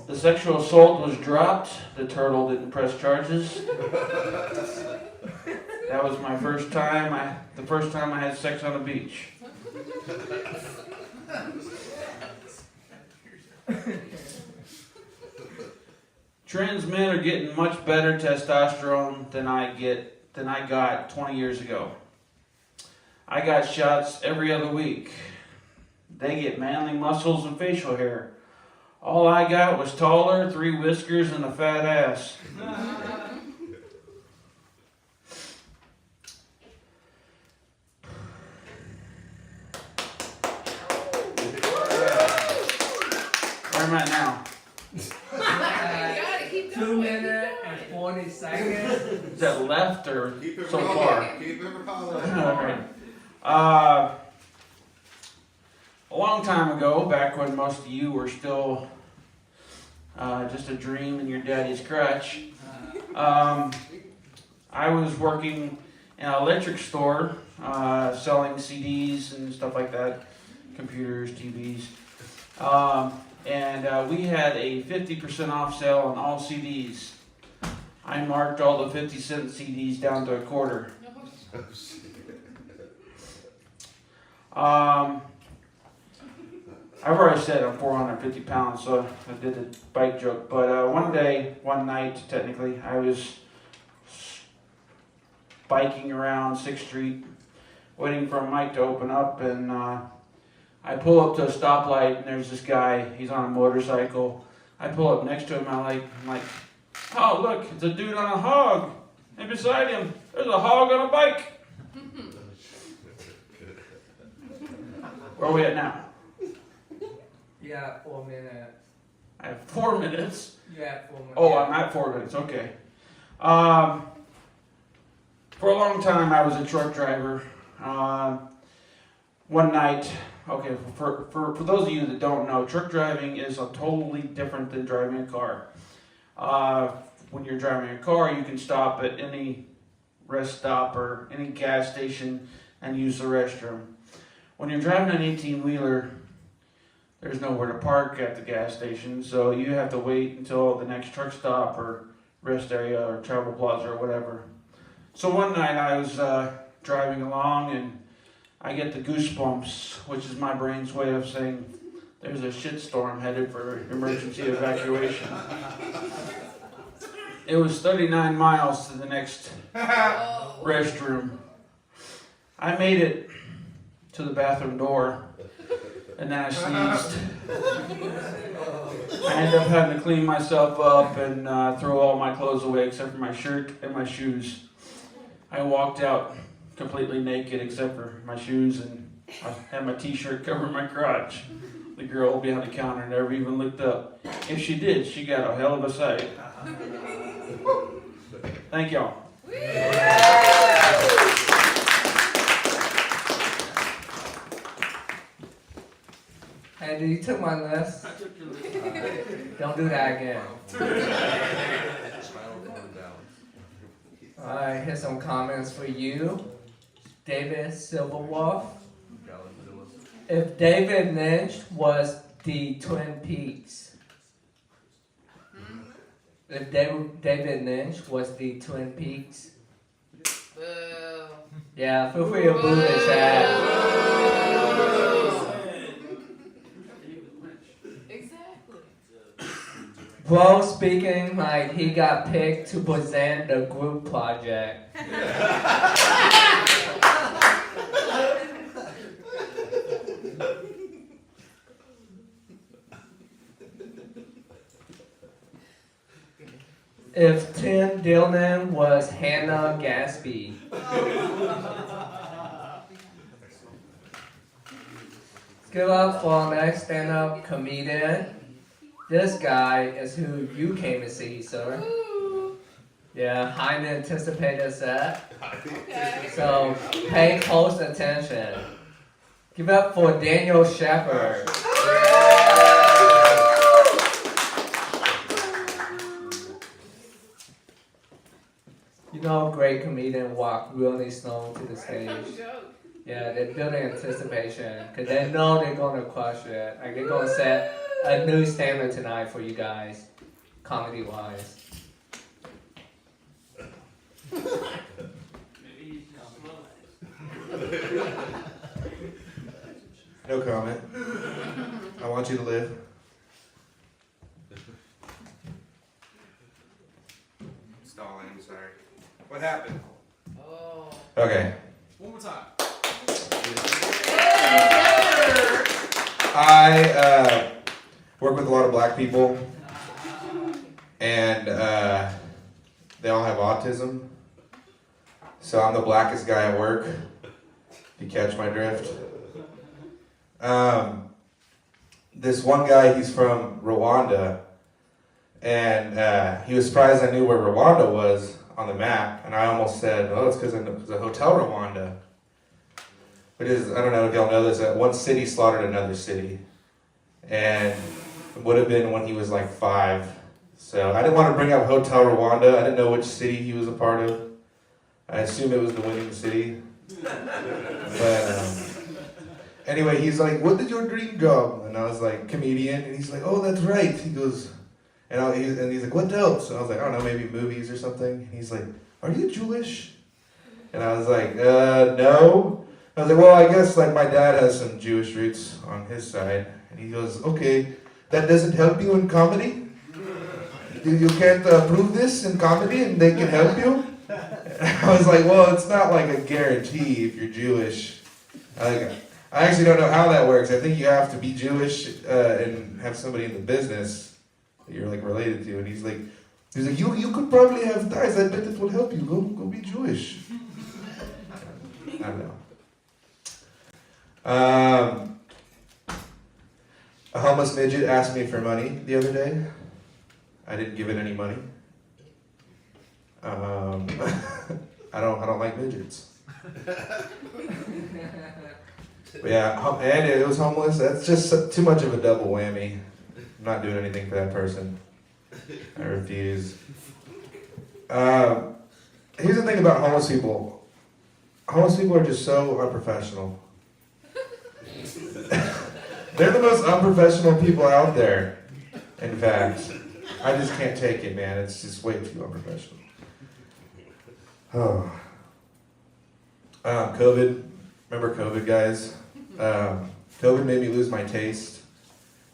The sexual assault was dropped. The turtle didn't press charges. That was my first time. The first time I had sex on a beach. Trans men are getting much better testosterone than I got 20 years ago. I got shots every other week. They get manly muscles and facial hair. All I got was taller, 3 whiskers, and a fat ass. Where am I now? You gotta keep 2 going. minutes and 40 seconds. Is that left or Keep it so rolling. far? Keep it rolling. Alright. A long time ago, back when most of you were still just a dream in your daddy's crutch, I was working in an electric store selling CDs and stuff like that, computers, TVs. And we had a 50% off sale on all CDs. I marked all the 50-cent CDs down to a quarter. I've already said I'm 450 pounds, so I did a bike joke. But one night, technically, I was biking around 6th Street, waiting for a mic to open up, and I pull up to a stoplight, and there's this guy. He's on a motorcycle. I pull up next to him. I'm like, oh, look, it's a dude on a hog. And beside him, there's a hog on a bike. Where are we at now? Yeah, 4 minutes. I have 4 minutes. Yeah, 4 minutes. Oh, I'm at 4 minutes. Okay. For a long time, I was a truck driver. One night, okay, for those of you that don't know, truck driving is totally different than driving a car. When you're driving a car, you can stop at any rest stop or any gas station and use the restroom. When you're driving an 18-wheeler, there's nowhere to park at the gas station, so you have to wait until the next truck stop or rest area or travel plaza or whatever. So one night I was driving along and I get the goosebumps, which is my brain's way of saying there's a shitstorm headed for emergency evacuation. It was 39 miles to the next restroom. I made it to the bathroom door, and then I sneezed. I ended up having to clean myself up and throw all my clothes away except for my shirt and my shoes. I walked out completely naked except for my shoes, and I had my t-shirt covering my crotch. The girl behind the counter never even looked up. If she did, she got a hell of a sight. Thank y'all. Hey, you took my list. Don't do that again. Alright, here's some comments for you. David Silverwolf. If David Lynch was the Twin Peaks. If David Lynch was the Twin Peaks. Boo. Yeah, feel free to boo the chat. Exactly. Bro speaking like he got picked to present the group project. If Tim Dillon was Hannah Gatsby. Give up for our next stand-up comedian. This guy is who you came to see, sir. Yeah, highly anticipated set. So pay close attention. Give up for Daniel Shepher. You know, great comedian walk really slow to the stage. Yeah, they're building anticipation because they know they're gonna crush it. Like they're gonna set a new standard tonight for you guys, comedy-wise. No comment. I want you to live. Stalling, I'm sorry. What happened? Oh. Okay. One more time. I work with a lot of black people, and they all have autism. So I'm the blackest guy at work, if you catch my drift. This one guy, he's from Rwanda, and he was surprised I knew where Rwanda was on the map, and I almost said, oh, it's because it's a Hotel Rwanda. Which is, I don't know if y'all know this, that one city slaughtered another city. And it would have been when he was like 5. So I didn't want to bring up Hotel Rwanda. I didn't know which city he was a part of. I assumed it was the winning city. But anyway, he's like, what is your dream job? And I was like, comedian. And he's like, oh, that's right. He goes, and he's like, what else? And I was like, I don't know, maybe movies or something. And he's like, are you Jewish? And I was like, no. I was like, well, I guess like my dad has some Jewish roots on his side. And he goes, okay, that doesn't help you in comedy? You can't prove this in comedy and they can help you? And I was like, well, it's not like a guarantee if you're Jewish. I actually don't know how that works. I think you have to be Jewish and have somebody in the business that you're like related to. And he's like, you could probably have ties. I bet it will help you. Go be Jewish. I don't know. A homeless midget asked me for money the other day. I didn't give it any money. I don't like midgets. But yeah, and it was homeless. That's just too much of a double whammy. I'm not doing anything for that person. I refuse. Here's the thing about homeless people. Homeless people are just so unprofessional. They're the most unprofessional people out there. In fact, I just can't take it, man. It's just way too unprofessional. Oh. COVID. Remember COVID, guys? COVID made me lose my taste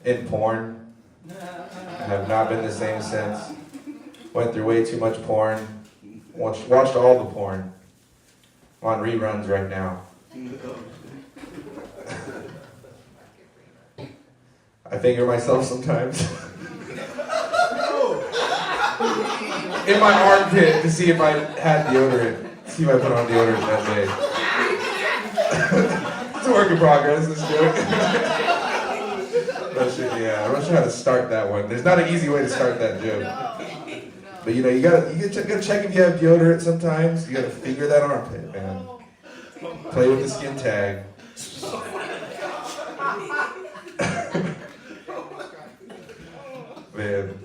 in porn. I have not been the same since. Went through way too much porn. Watched all the porn. I'm on reruns right now. I finger myself sometimes. In my armpit to see if I had deodorant. See if I put on deodorant that day. It's a work in progress, this joke. Yeah, I'm not sure how to start that one. There's not an easy way to start that joke. But you know, you gotta check if you have deodorant sometimes. You gotta figure that armpit, man. Play with the skin tag. Man.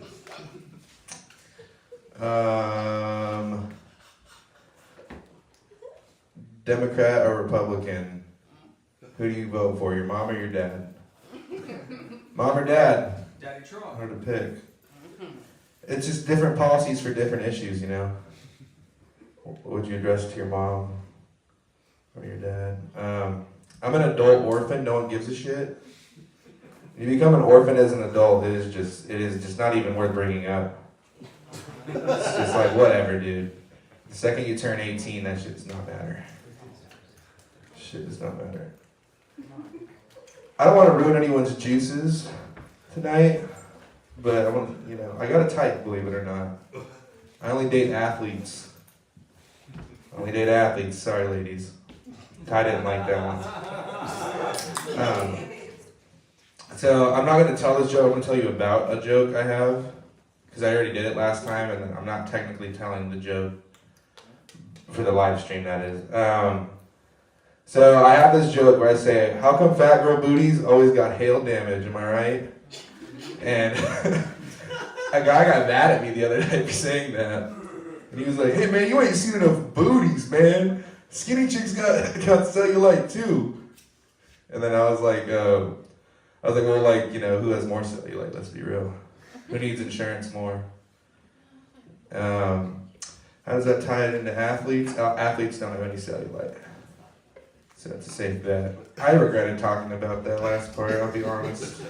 Democrat or Republican? Who do you vote for, your mom or your dad? Mom or dad? Daddy Trump. Hard to pick. It's just different policies for different issues, you know? What would you address to your mom or your dad? I'm an adult orphan, no one gives a shit. You become an orphan as an adult, it is just not even worth bringing up. It's just like, whatever, dude. The second you turn 18, that shit does not matter. Shit does not matter. I don't want to ruin anyone's juices tonight, but I want, you know, I got a type, believe it or not. I only date athletes. Sorry, ladies. Ty didn't like that one. So I'm not going to tell this joke. I'm going to tell you about a joke I have, because I already did it last time, and I'm not technically telling the joke for the live stream, that is. So I have this joke where I say, how come fat girl booties always got hail damage, am I right? And a guy got mad at me the other day for saying that. And he was like, hey man, you ain't seen enough booties, man. Skinny chicks got cellulite too. And then I was like, well, like, you know, who has more cellulite, let's be real. Who needs insurance more? How does that tie it into athletes? Athletes don't have any cellulite. So it's a safe bet. I regretted talking about that last part, I'll be honest.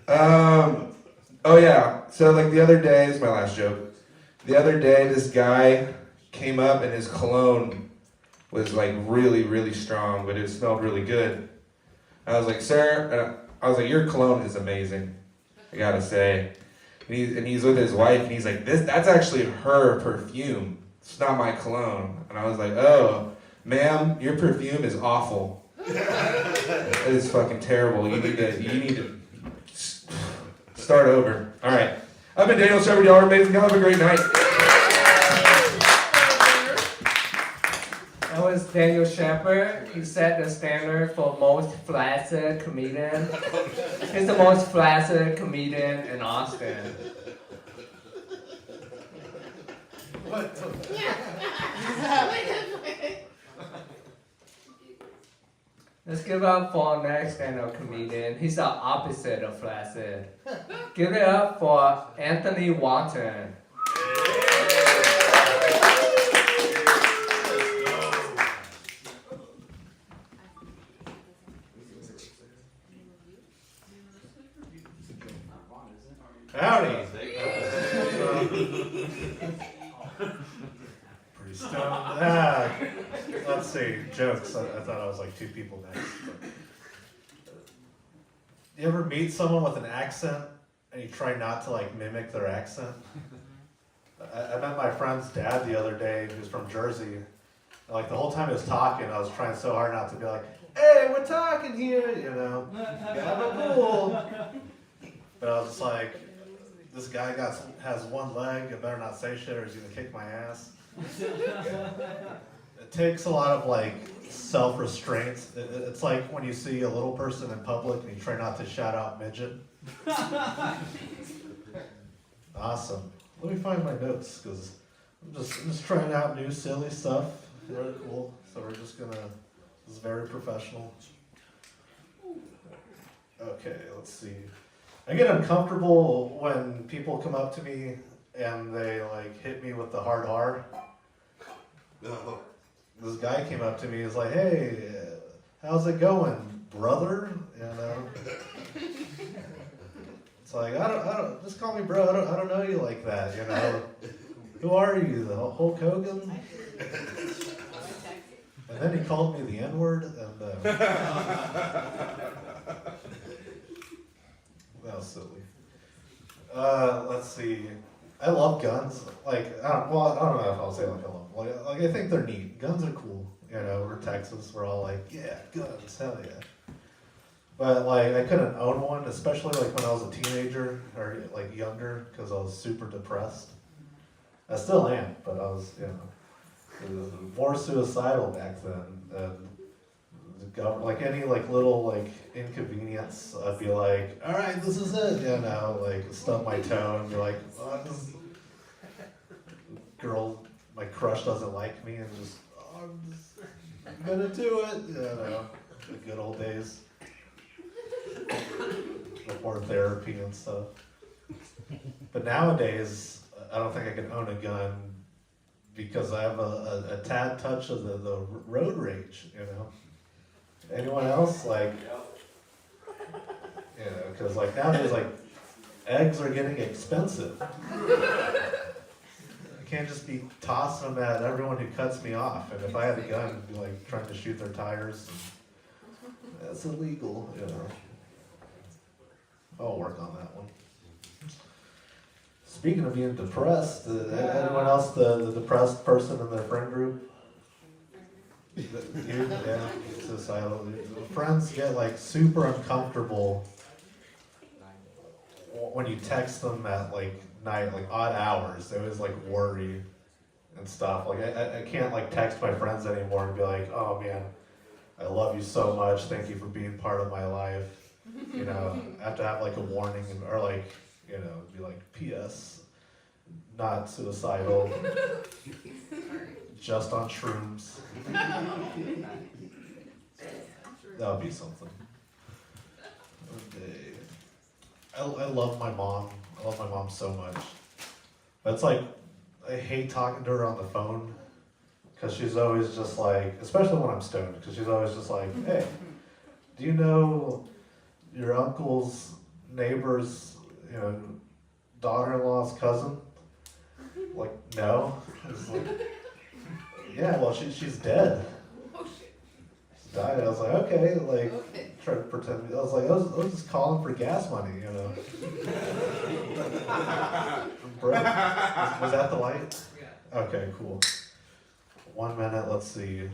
Oh yeah, so like the other day, this is my last joke. The other day, this guy came up and his cologne was like really, really strong, but it smelled really good. I was like, sir, your cologne is amazing, I gotta say. And he's with his wife, and he's like, that's actually her perfume. It's not my cologne. And I was like, oh, ma'am, your perfume is awful. It is fucking terrible. You need to start over. All right. I've been Daniel Shepher. Y'all are amazing. Y'all have a great night. That was Daniel Shepher. He set the standard for most flaccid comedian. He's the most flaccid comedian in Austin. What the? Let's give up for our next stand-up comedian. He's the opposite of flaccid. Give it up for Anthony Walton. Howdy. Pretty stoned. Let's see, jokes. I thought I was like two people next. But. You ever meet someone with an accent and you try not to like mimic their accent? I met my friend's dad the other day, who's from Jersey. Like the whole time he was talking, I was trying so hard not to be like, hey, we're talking here, you know, have a pool. But I was just like, this guy has one leg, I better not say shit or he's gonna kick my ass. It takes a lot of like self-restraint. It's like when you see a little person in public and you try not to shout out midget. Awesome. Let me find my notes because I'm just trying out new silly stuff. Very cool. So we're just gonna. This is very professional. Okay, let's see. I get uncomfortable when people come up to me and they like hit me with the hard R. No. This guy came up to me. He's like, "Hey, how's it going, brother?" You know. It's like I don't. Just call me bro. I don't know you like that. You know. Who are you, the Hulk Hogan? And then he called me the N-word, and that was silly. Let's see. I love guns. Like, I don't know if I'll say like I love them. Like I think they're neat. Guns are cool. You know, we're Texas. We're all like, yeah, guns, hell yeah. But like, I couldn't own one, especially like when I was a teenager or like younger, because I was super depressed. I still am, but I was, you know, more suicidal back then. And like any like little like inconvenience, I'd be like, all right, this is it, you know, like stub my toe and be like, oh, this girl, my crush doesn't like me, and just, oh, I'm gonna do it, you know, the good old days before therapy and stuff. But nowadays, I don't think I can own a gun because I have a tad touch of the road rage, you know. Anyone else? Like, you know, because like nowadays, like, eggs are getting expensive. I can't just be tossing them at everyone who cuts me off. And if I had a gun, I'd be like trying to shoot their tires. That's illegal, you know. I'll work on that one. Speaking of being depressed, anyone else the depressed person in their friend group? You? Yeah, suicidal. Friends get like super uncomfortable when you text them at like night, like odd hours. They always like worry and stuff. Like I can't like text my friends anymore and be like, oh man, I love you so much. Thank you for being part of my life. You know, I have to have like a warning or like, you know, be like, P.S. not suicidal, just on shrooms. That would be something. Okay. I love my mom. I love my mom so much. But it's like, I hate talking to her on the phone because she's always just like, especially when I'm stoned, because she's always just like, hey, do you know your uncle's neighbor's, you know, daughter-in-law's cousin? Like, no. It's like, yeah, well, she's dead. She died. I was like, okay, like, try to pretend. I was like, I was just calling for gas money, you know. Bro, was that the light? Okay, cool. 1 minute, let's see.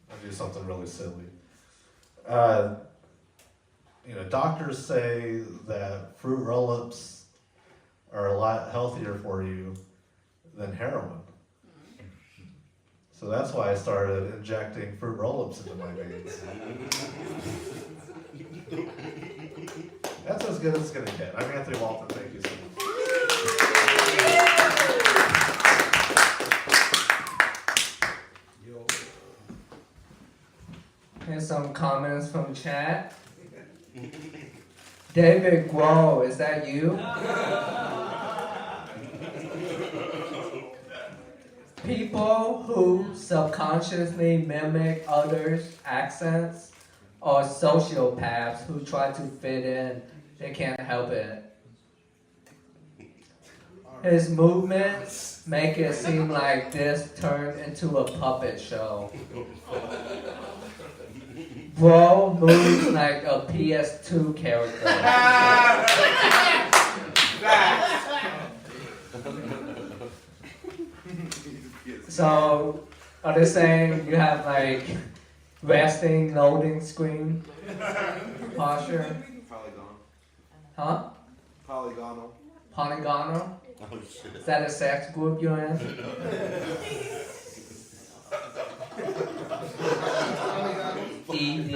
I'll do something really silly. You know, doctors say that fruit roll-ups are a lot healthier for you than heroin. So that's why I started injecting fruit roll-ups into my veins. That's as good as it's going to get. I'm Anthony Walton. Thank you so much. Here's some comments from chat. David Grohl, is that you? People who subconsciously mimic others' accents are sociopaths who try to fit in. They can't help it. His movements make it seem like this turned into a puppet show. Bro moves like a PS2 character. So, are they saying you have like resting loading screen posture? Polygon. Huh? Polygonal. Polygonal? Oh shit. Is that a sex group you're in? ED.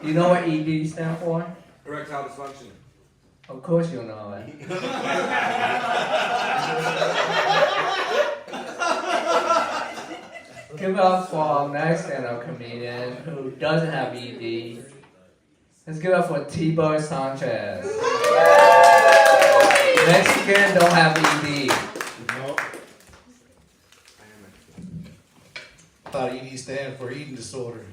Do you know what ED stands for? Erectile dysfunction. Of course you know it. Give up for our next stand-up comedian who doesn't have ED. Let's get off with T-Bar Sanchez. Mexican don't have ED. Nope. I thought ED stand for eating disorder.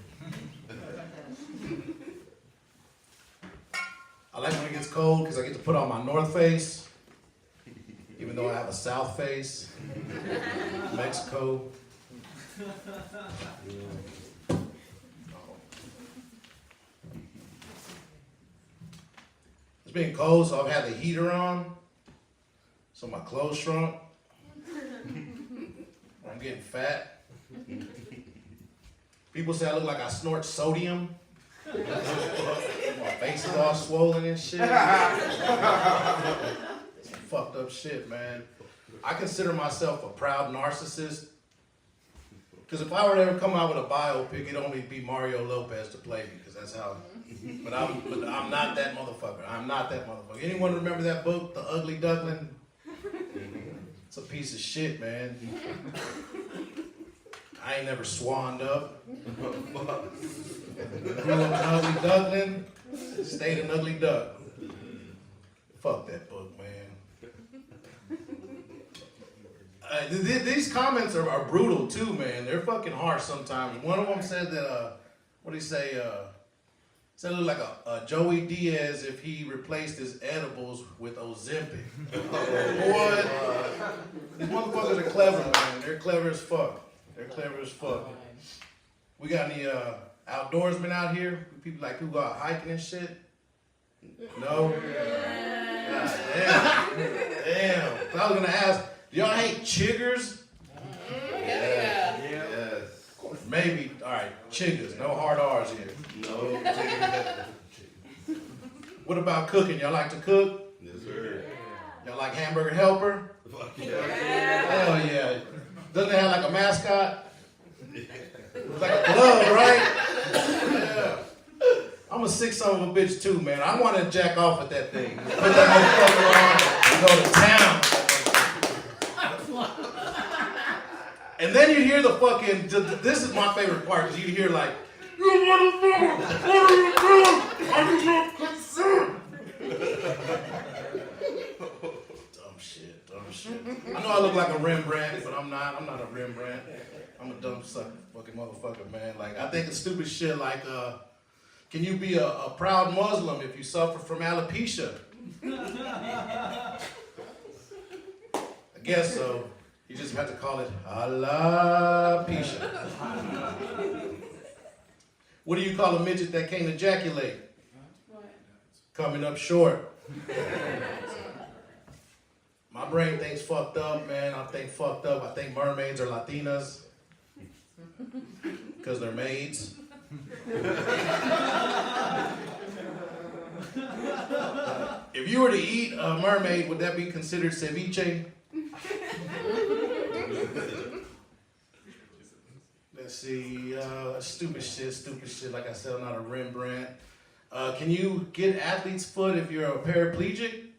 I like when it gets cold because I get to put on my north face, even though I have a south face. Mexico. It's been cold, so I've had the heater on, so my clothes shrunk. I'm getting fat. People say I look like I snort sodium. My face is all swollen and shit. Some fucked up shit, man. I consider myself a proud narcissist. Because if I were to ever come out with a biopic, it'd only be Mario Lopez to play me, because that's how. But I'm not that motherfucker. I'm not that motherfucker. Anyone remember that book, The Ugly Duckling? It's a piece of shit, man. I ain't never swanned up. Grew up an ugly duckling, stayed an ugly duck. Fuck that book, man. These comments are brutal too, man. They're fucking harsh sometimes. One of them said that, what did he say? Said it looked like a Joey Diaz if he replaced his edibles with Ozempic. Boy, these motherfuckers are clever, man. They're clever as fuck. They're clever as fuck. We got any outdoorsmen out here? People go out hiking and shit? No? God damn. Damn. I was gonna ask, do y'all hate chiggers? Yeah. Yes. Maybe. All right, chiggers. No hard R's here. No. What about cooking? Y'all like to cook? Yes, sir. Y'all like Hamburger Helper? Fuck yeah. Hell yeah. Doesn't it have like a mascot? It's like a glove, right? Yeah. I'm a sick son of a bitch too, man. I want to jack off at that thing. Put that motherfucker on and go to town. And then you hear the fucking, this is my favorite part, because you hear like, you motherfucker, what are you doing? I'm not concerned. Dumb shit. I know I look like a Rembrandt, but I'm not a Rembrandt. I'm a dumb fucking motherfucker, man. Like, I think of stupid shit like, can you be a proud Muslim if you suffer from alopecia? I guess so. You just have to call it alopecia. What do you call a midget that can't ejaculate? Coming up short. My brain thinks fucked up, man. I think fucked up. I think mermaids are Latinas. Because they're maids. If you were to eat a mermaid, would that be considered ceviche? Let's see, stupid shit. Like I said, I'm not a Rembrandt. Can you get athlete's foot if you're a paraplegic?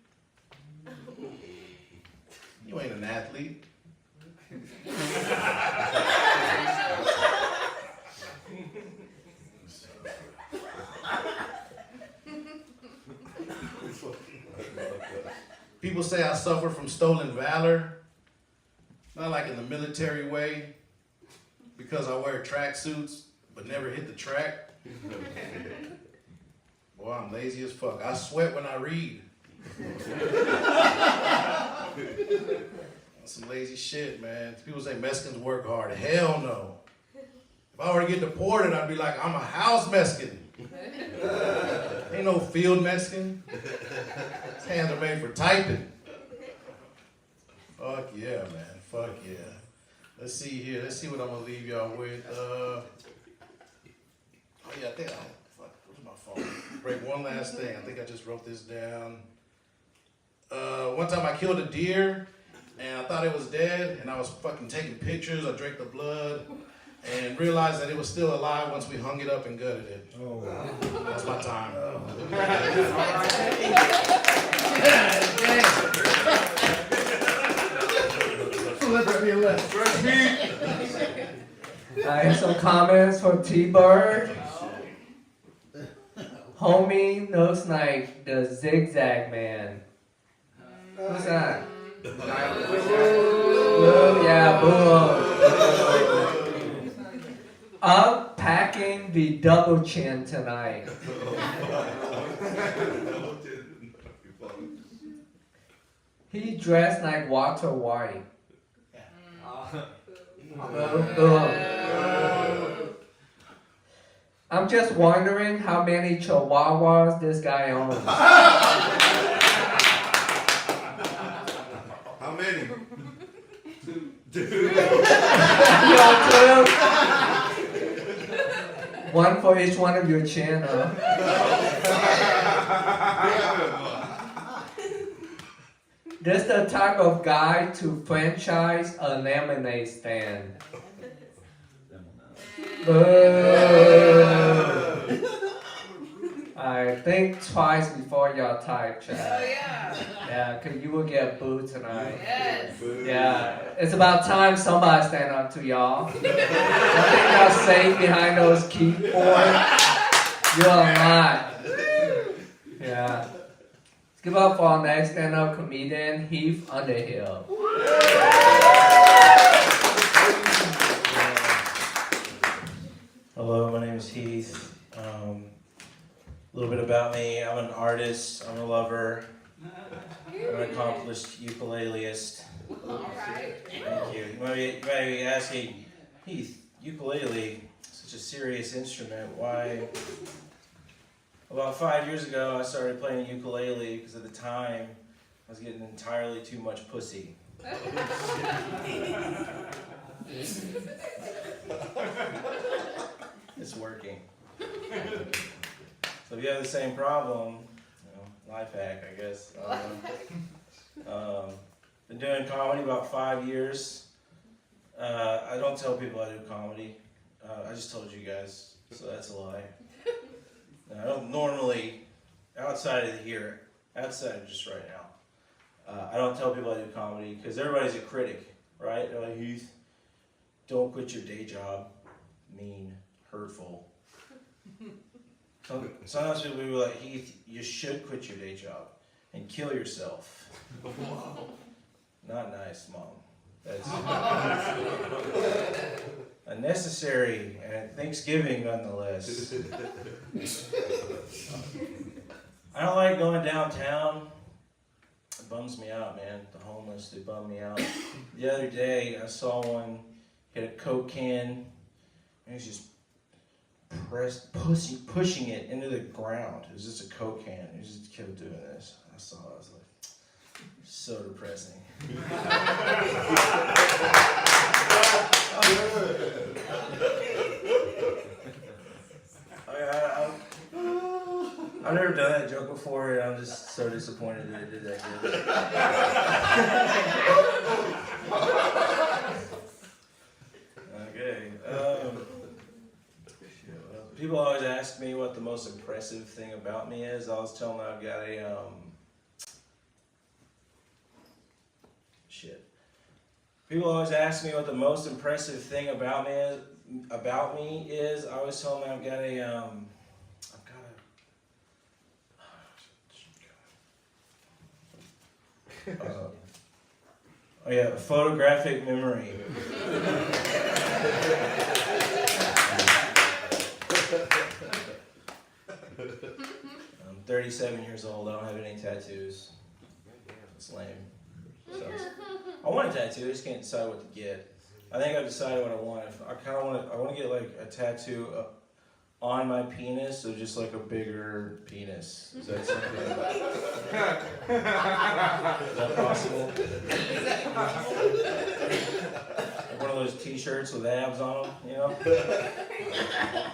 You ain't an athlete. People say I suffer from stolen valor. Not like in the military way, because I wear tracksuits but never hit the track. Boy, I'm lazy as fuck. I sweat when I read. That's some lazy shit, man. People say Mexicans work hard. Hell no. If I were to get deported, I'd be like, I'm a house Mexican. Ain't no field Mexican. His hands are made for typing. Fuck yeah, man. Fuck yeah. Let's see here. Let's see what I'm gonna leave y'all with. Oh yeah, I think where's my phone? Break one last thing. I think I just wrote this down. One time I killed a deer and I thought it was dead and I was fucking taking pictures. I drank the blood and realized that it was still alive once we hung it up and gutted it. Oh, wow. That's my time. Here's some comments from T-Bird. Homie looks like the Zigzag Man. Who's that? Boo, yeah, boo. I'm packing the double chin tonight. He dressed like Walter White. I'm just wondering how many chihuahuas this guy owns. How many? Two. You own two? One for each one of your chin, huh? This is the type of guy to franchise a lemonade stand. I think twice before y'all type, chat. Oh yeah. Yeah, cause you will get booed tonight. Yes. Yeah, it's about time somebody stand up to y'all. I think y'all safe behind those keyboards. You're not. Yeah. Let's give up for our next stand-up comedian, Heath Underhill. Hello, my name is Heath. A little bit about me. I'm an artist. I'm a lover. I'm an accomplished ukuleleist. Thank you. You might be asking, Heath, ukulele, such a serious instrument. Why? About 5 years ago, I started playing ukulele because at the time, I was getting entirely too much pussy. It's working. So if you have the same problem, life hack, I guess. Been doing comedy about 5 years. I don't tell people I do comedy. I just told you guys, so that's a lie. I don't normally, outside of here, outside of just right now, I don't tell people I do comedy because everybody's a critic, right? They're like, Heath, don't quit your day job. Mean, hurtful. Sometimes people will be like, Heath, you should quit your day job and kill yourself. Not nice, Mom. That's unnecessary and Thanksgiving nonetheless. I don't like going downtown. It bums me out, man. The homeless, they bum me out. The other day, I saw one hit a Coke can and he's just pushing it into the ground. It was just a Coke can. He just kept doing this. I saw it. I was like, so depressing. I've never done that joke before, and I'm just so disappointed that I did that joke. Okay. People always ask me what the most impressive thing about me is. I always tell them I've got a People always ask me what the most impressive thing about me is. I always tell them I've got a photographic memory. I'm 37 years old. I don't have any tattoos. It's lame. I want a tattoo. I just can't decide what to get. I think I've decided what I want. I want to get like a tattoo on my penis, so just like a bigger penis. Is that something? Is that possible? Like one of those T-shirts with abs on them, you know?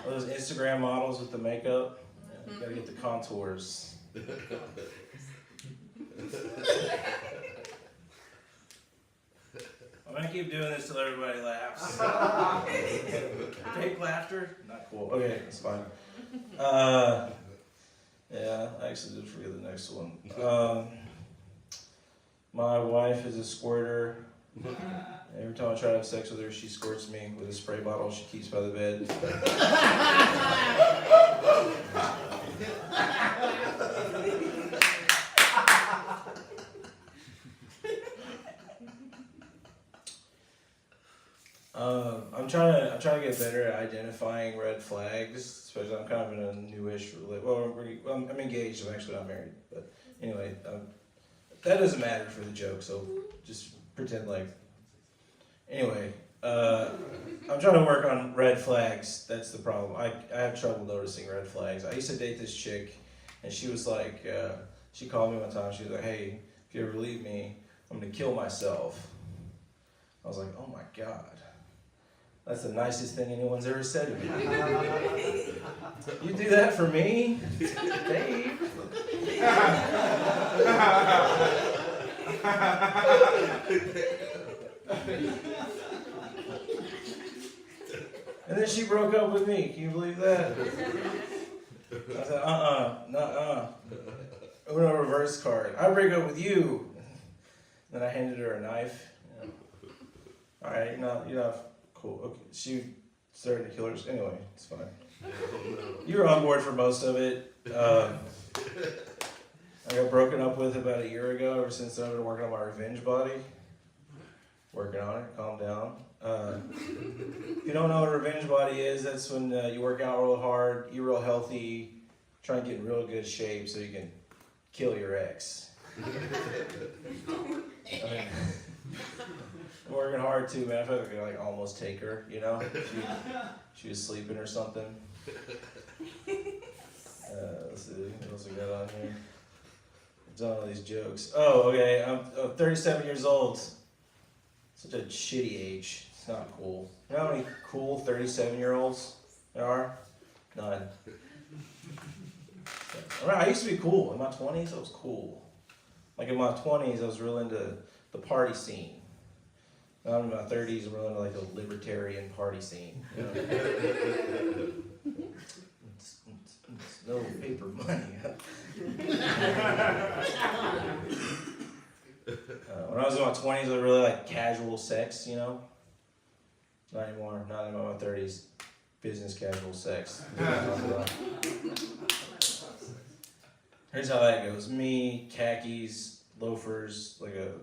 Those Instagram models with the makeup. Yeah, you gotta get the contours. I'm gonna keep doing this till everybody laughs. Fake laughter? Not cool. Okay, that's fine. Yeah, I actually did forget the next one. My wife is a squirter. Every time I try to have sex with her, she squirts me with a spray bottle she keeps by the bed. I'm trying to get better at identifying red flags. Especially, I'm kind of in a newish I'm engaged. I'm actually not married, but anyway, that doesn't matter for the joke. So just pretend like. Anyway, I'm trying to work on red flags. That's the problem. I have trouble noticing red flags. I used to date this chick, and she was like, she called me one time. She was like, "Hey, if you ever leave me, I'm gonna kill myself." I was like, "Oh my God. That's the nicest thing anyone's ever said to me." You do that for me? Dave? And then she broke up with me. Can you believe that? I said, nuh-uh. I went on a reverse card. I break up with you. Then I handed her a knife. Yeah. All right, you're not cool. Okay, she started to kill her. Anyway, it's fine. You were on board for most of it. I got broken up with about a year ago. Ever since then, I've been working on my revenge body. Working on it. Calm down. If you don't know what a revenge body is, that's when you work out real hard, eat real healthy, try and get in real good shape so you can kill your ex. I mean, I'm working hard too, man. I feel like I could like almost take her, you know? She was sleeping or something. Let's see, what else we got on here? I've done all these jokes. Oh, okay, I'm 37 years old. Such a shitty age. It's not cool. You know how many cool 37-year-olds there are? None. I used to be cool. In my 20s, I was cool. Like in my 20s, I was real into the party scene. Now I'm in my 30s, I'm real into like the libertarian party scene. You know? It's no paper money. When I was in my 20s, I really like casual sex, you know? Not anymore. Not in my 30s. Business casual sex. Here's how that goes. Me, khakis, loafers, like a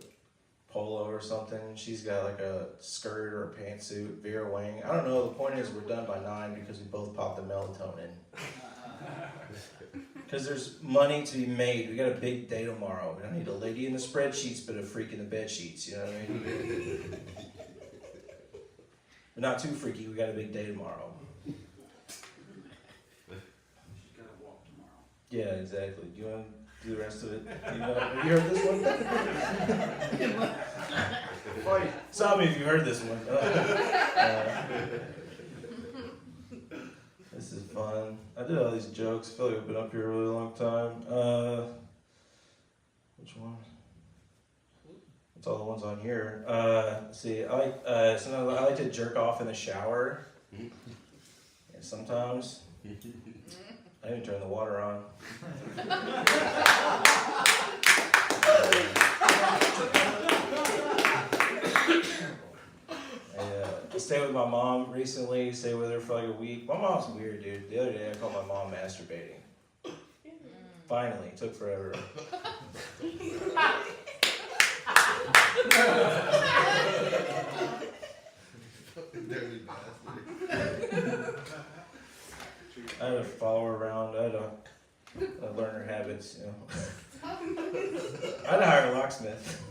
polo or something. She's got like a skirt or a pantsuit, Vera Wang. I don't know. The point is we're done by 9 because we both popped the melatonin. Because there's money to be made. We got a big day tomorrow. We don't need a lady in the spreadsheets, but a freak in the bed sheets. You know what I mean? But not too freaky. We got a big day tomorrow. She's gonna walk tomorrow. Yeah, exactly. Do you want to do the rest of it? Have you heard this one? Stop me if you heard this one. This is fun. I did all these jokes. I feel like I've been up here a really long time. Which one? That's all the ones on here. Let's see, I like to jerk off in the shower. And sometimes I even turn the water on. I stayed with my mom recently, stayed with her for like a week. My mom's weird, dude. The other day I caught my mom masturbating. Finally, it took forever. I had to follow her around. I had to learn her habits, you know. I had to hire a locksmith.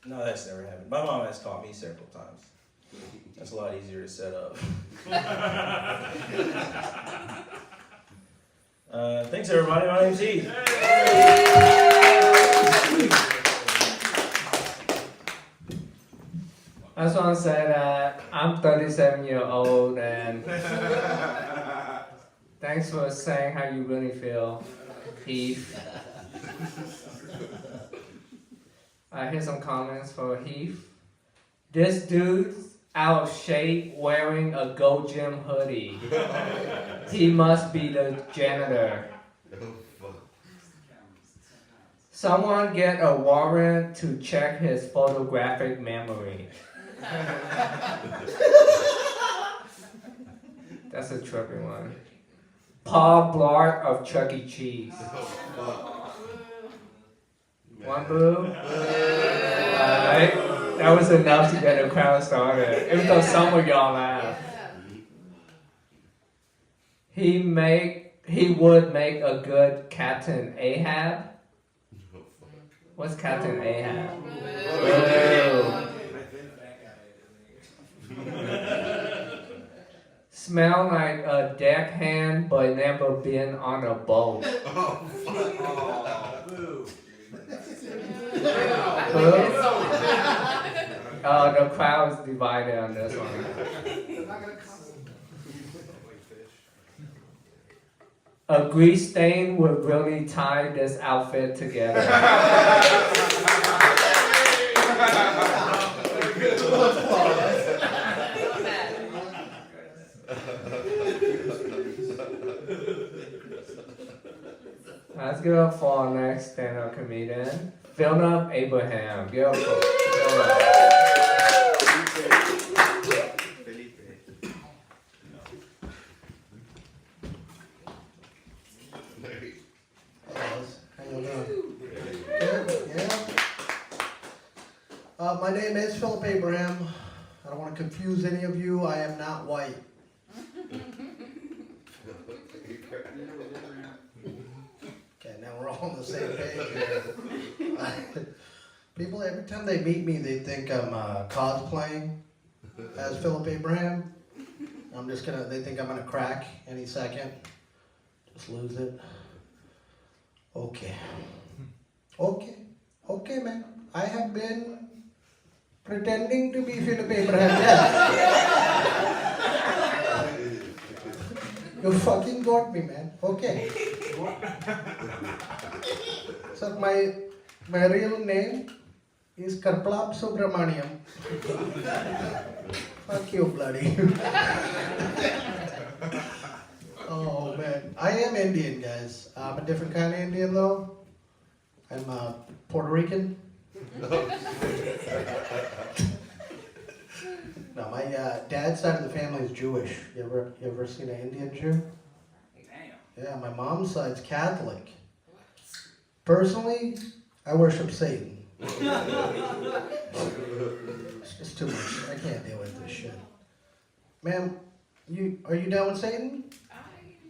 No, that's never happened. My mom has caught me several times. That's a lot easier to set up. Thanks, everybody. My name's Heath. I just want to say that I'm 37 years old and thanks for saying how you really feel, Heath. Here's some comments for Heath. This dude's out of shape wearing a Go Gym hoodie. He must be the janitor. Someone get a warrant to check his photographic memory. That's a trippy one. Paul Blart of Chuck E. Cheese. One boo. Alright. That was enough to get a crowd started. Even though some of y'all laugh. He would make a good Captain Ahab. What's Captain Ahab? Oh. Smell like a deckhand, but never been on a boat. Oh, fuck. The crowd is divided on this one. A grease stain would really tie this outfit together. Let's give it up for our next stand-up comedian, Philip Abraham. Give it up for Philip. My name is Philip Abraham. I don't want to confuse any of you. I am not white. Okay, now we're all on the same page here. People, every time they meet me, they think I'm cosplaying as Philip Abraham. They think I'm gonna crack any second. Just lose it. Okay, man. I have been pretending to be Philip Abraham. Yeah. You fucking got me, man. Okay. So my real name is Karplap Subramaniam. Fuck you, bloody. Oh man, I am Indian, guys. I'm a different kind of Indian though. I'm Puerto Rican. No, my dad's side of the family is Jewish. You ever seen an Indian Jew? Yeah, my mom's side's Catholic. Personally, I worship Satan. It's just too much. I can't deal with this shit. Ma'am, are you down with Satan?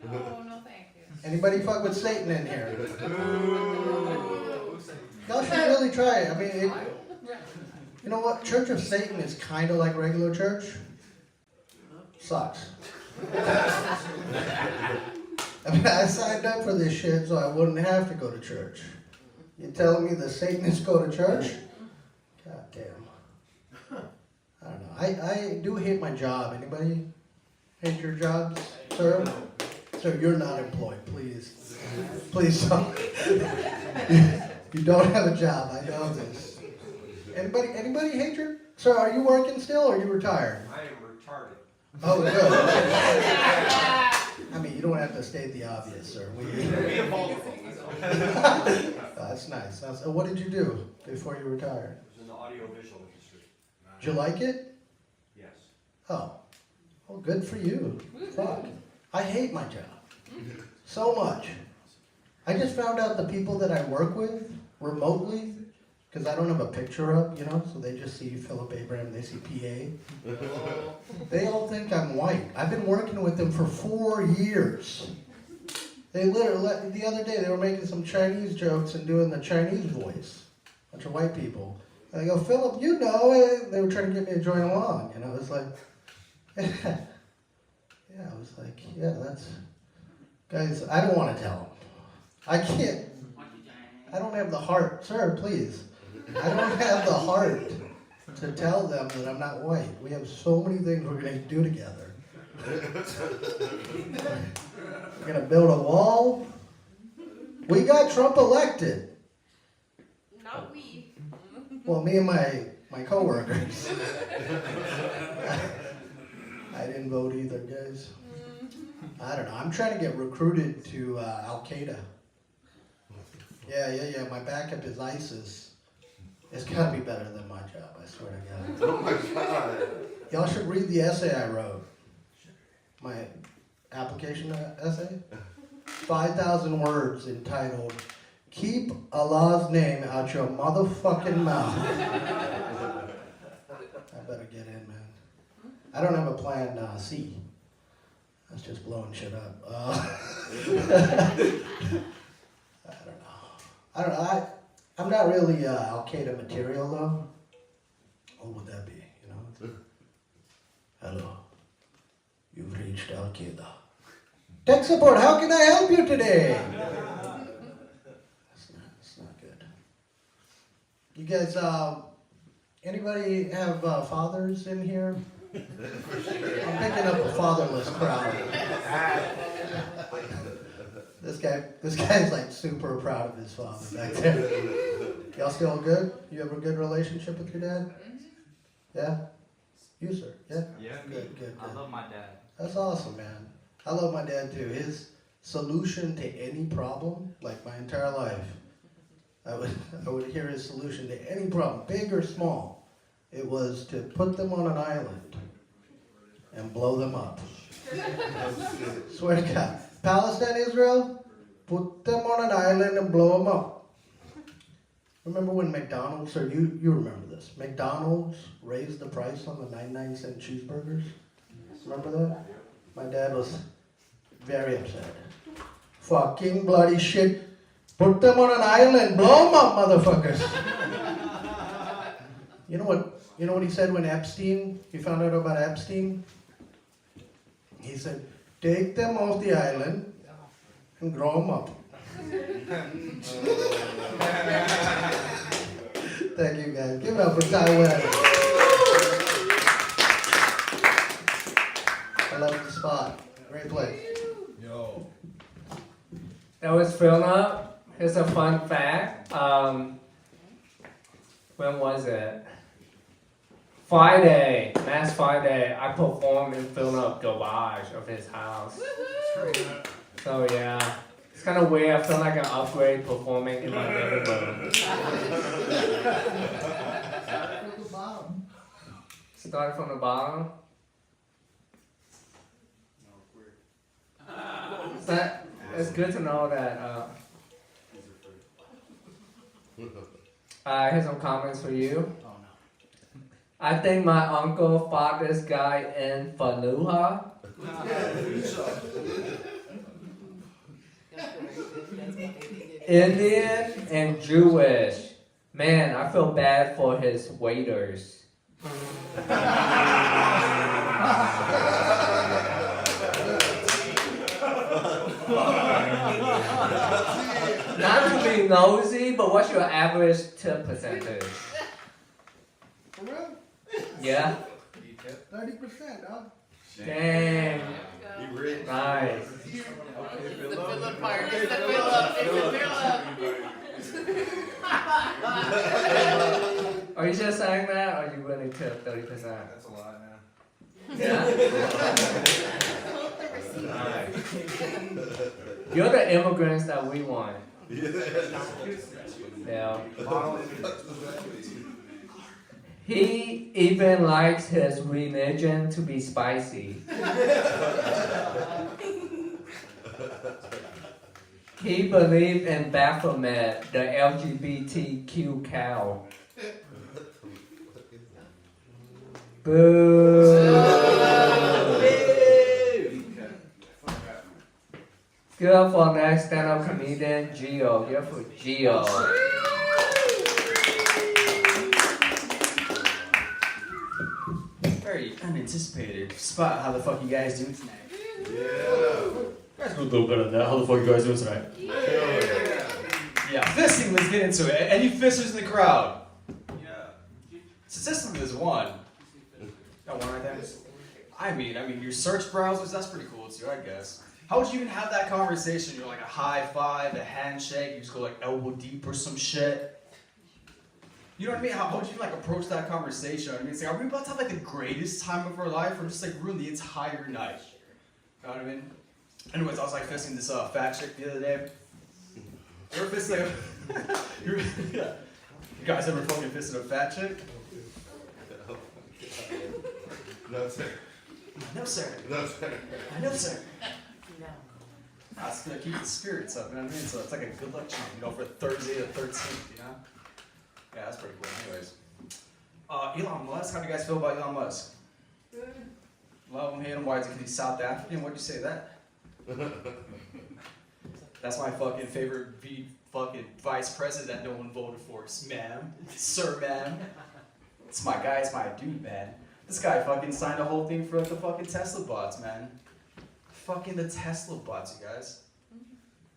No, thank you. Anybody fuck with Satan in here? Y'all should really try it. I mean, you know what? Church of Satan is kind of like regular church. Sucks. I mean, I signed up for this shit so I wouldn't have to go to church. You telling me the Satanists go to church? God damn. I don't know. I do hate my job. Anybody hate your jobs, sir? Sir, you're not employed, please. Please don't. You don't have a job, I know this. Anybody hate your... Sir, are you working still or are you retired? I am retarded. Oh, good. I mean, you don't have to state the obvious, sir. That's nice. What did you do before you retired? I was in the audiovisual industry. Did you like it? Yes. Oh. Well, good for you. Fuck. I hate my job. So much. I just found out the people that I work with remotely, because I don't have a picture up, so they just see Philip Abraham, they see PA. They all think I'm white. I've been working with them for 4 years. They literally, the other day, they were making some Chinese jokes and doing the Chinese voice. A bunch of white people. And I go, Philip, they were trying to get me to join along. It's like, yeah, I was like, yeah, that's, guys, I don't want to tell them. I can't, I don't have the heart, sir, please. I don't have the heart to tell them that I'm not white. We have so many things we're going to do together. We're going to build a wall. We got Trump elected. Not we. Well, me and my coworkers. I didn't vote either, guys. I don't know. I'm trying to get recruited to Al-Qaeda. Yeah. My backup is ISIS. It's got to be better than my job, I swear to God. Oh my God. Y'all should read the essay I wrote. My application essay. 5,000 words entitled, keep Allah's name out your motherfucking mouth. I better get in, man. I don't have a plan C. That's just blowing shit up. I don't know. I'm not really Al Qaeda material though. What would that be? You know? Hello. You've reached Al Qaeda. Tech support. How can I help you today? That's not good. You guys, anybody have fathers in here? I'm picking up a fatherless crowd. This guy's like super proud of his father back there. Y'all still good? You have a good relationship with your dad? Yeah? You, sir? Yeah? Yeah. Good. I love my dad. That's awesome, man. I love my dad too. His solution to any problem, like my entire life, I would hear his solution to any problem, big or small. It was to put them on an island and blow them up. Swear to God. Palestine, Israel, put them on an island and blow them up. Remember when McDonald's, or you remember this, McDonald's raised the price on the 99-cent cheeseburgers? Remember that? My dad was very upset. Fucking bloody shit. Put them on an island, blow them up, motherfuckers. You know what he said when he found out about Epstein? He said, take them off the island and grow them up. Thank you, guys. Give it up for Taiwan. I love the spot. Great place. Yo. That was filmed up. Here's a fun fact. When was it? Friday, last Friday, I performed and filmed up garage of his house. So yeah, it's kind of weird. I feel like an upgrade performing in my living room. Started from the bottom. It's good to know that. Here's some comments for you. I think my uncle fought this guy in Fallujah. Indian and Jewish. Man, I feel bad for his waiters. Not to be nosy, but what's your average tip percentage? For real? Yeah? 30%, huh? Dang. You rich. Nice. It's the fill up part. It's the fill up. It's the fill up. Are you just saying that, or are you willing to tip 30%? That's a lot, man. Yeah? Nice. You're the immigrants that we want. Yeah. He even likes his religion to be spicy. He believed in Baphomet, the LGBTQ cow. Boo! Give up for next stand-up comedian, Gio. Give up for Gio. Very unanticipated. Spot how the fuck you guys doing tonight? You guys do a little better than that. How the fuck you guys doing tonight? Yeah, fisting, let's get into it. Any fisters in the crowd? Yeah. Statistically, there's one. Got one right there? I mean, your search browsers, that's pretty cool too, I guess. How would you even have that conversation? You're like a high five, a handshake, you just go like elbow deep or some shit. You know what I mean? How would you like approach that conversation? I mean, it's like, are we about to have like the greatest time of our life or just like ruin the entire night? You know what I mean? Anyways, I was like fisting this fat chick the other day. You ever fisted yeah. You guys ever fucking fisted a fat chick? No, sir. No, sir. No, sir. No, sir. That's gonna keep the spirits up, you know what I mean? So it's like a good luck charm, for Thursday the 13th, you know? Yeah, that's pretty cool. Anyways. Elon Musk, how do you guys feel about Elon Musk? Love him, hate him, why is it? Because he's South African? Why'd you say that? That's my fucking favorite fucking vice president that no one voted for, ma'am. Sir, ma'am. It's my guy, it's my dude, man. This guy fucking signed a whole thing for the fucking Tesla bots, man. Fucking the Tesla bots, you guys.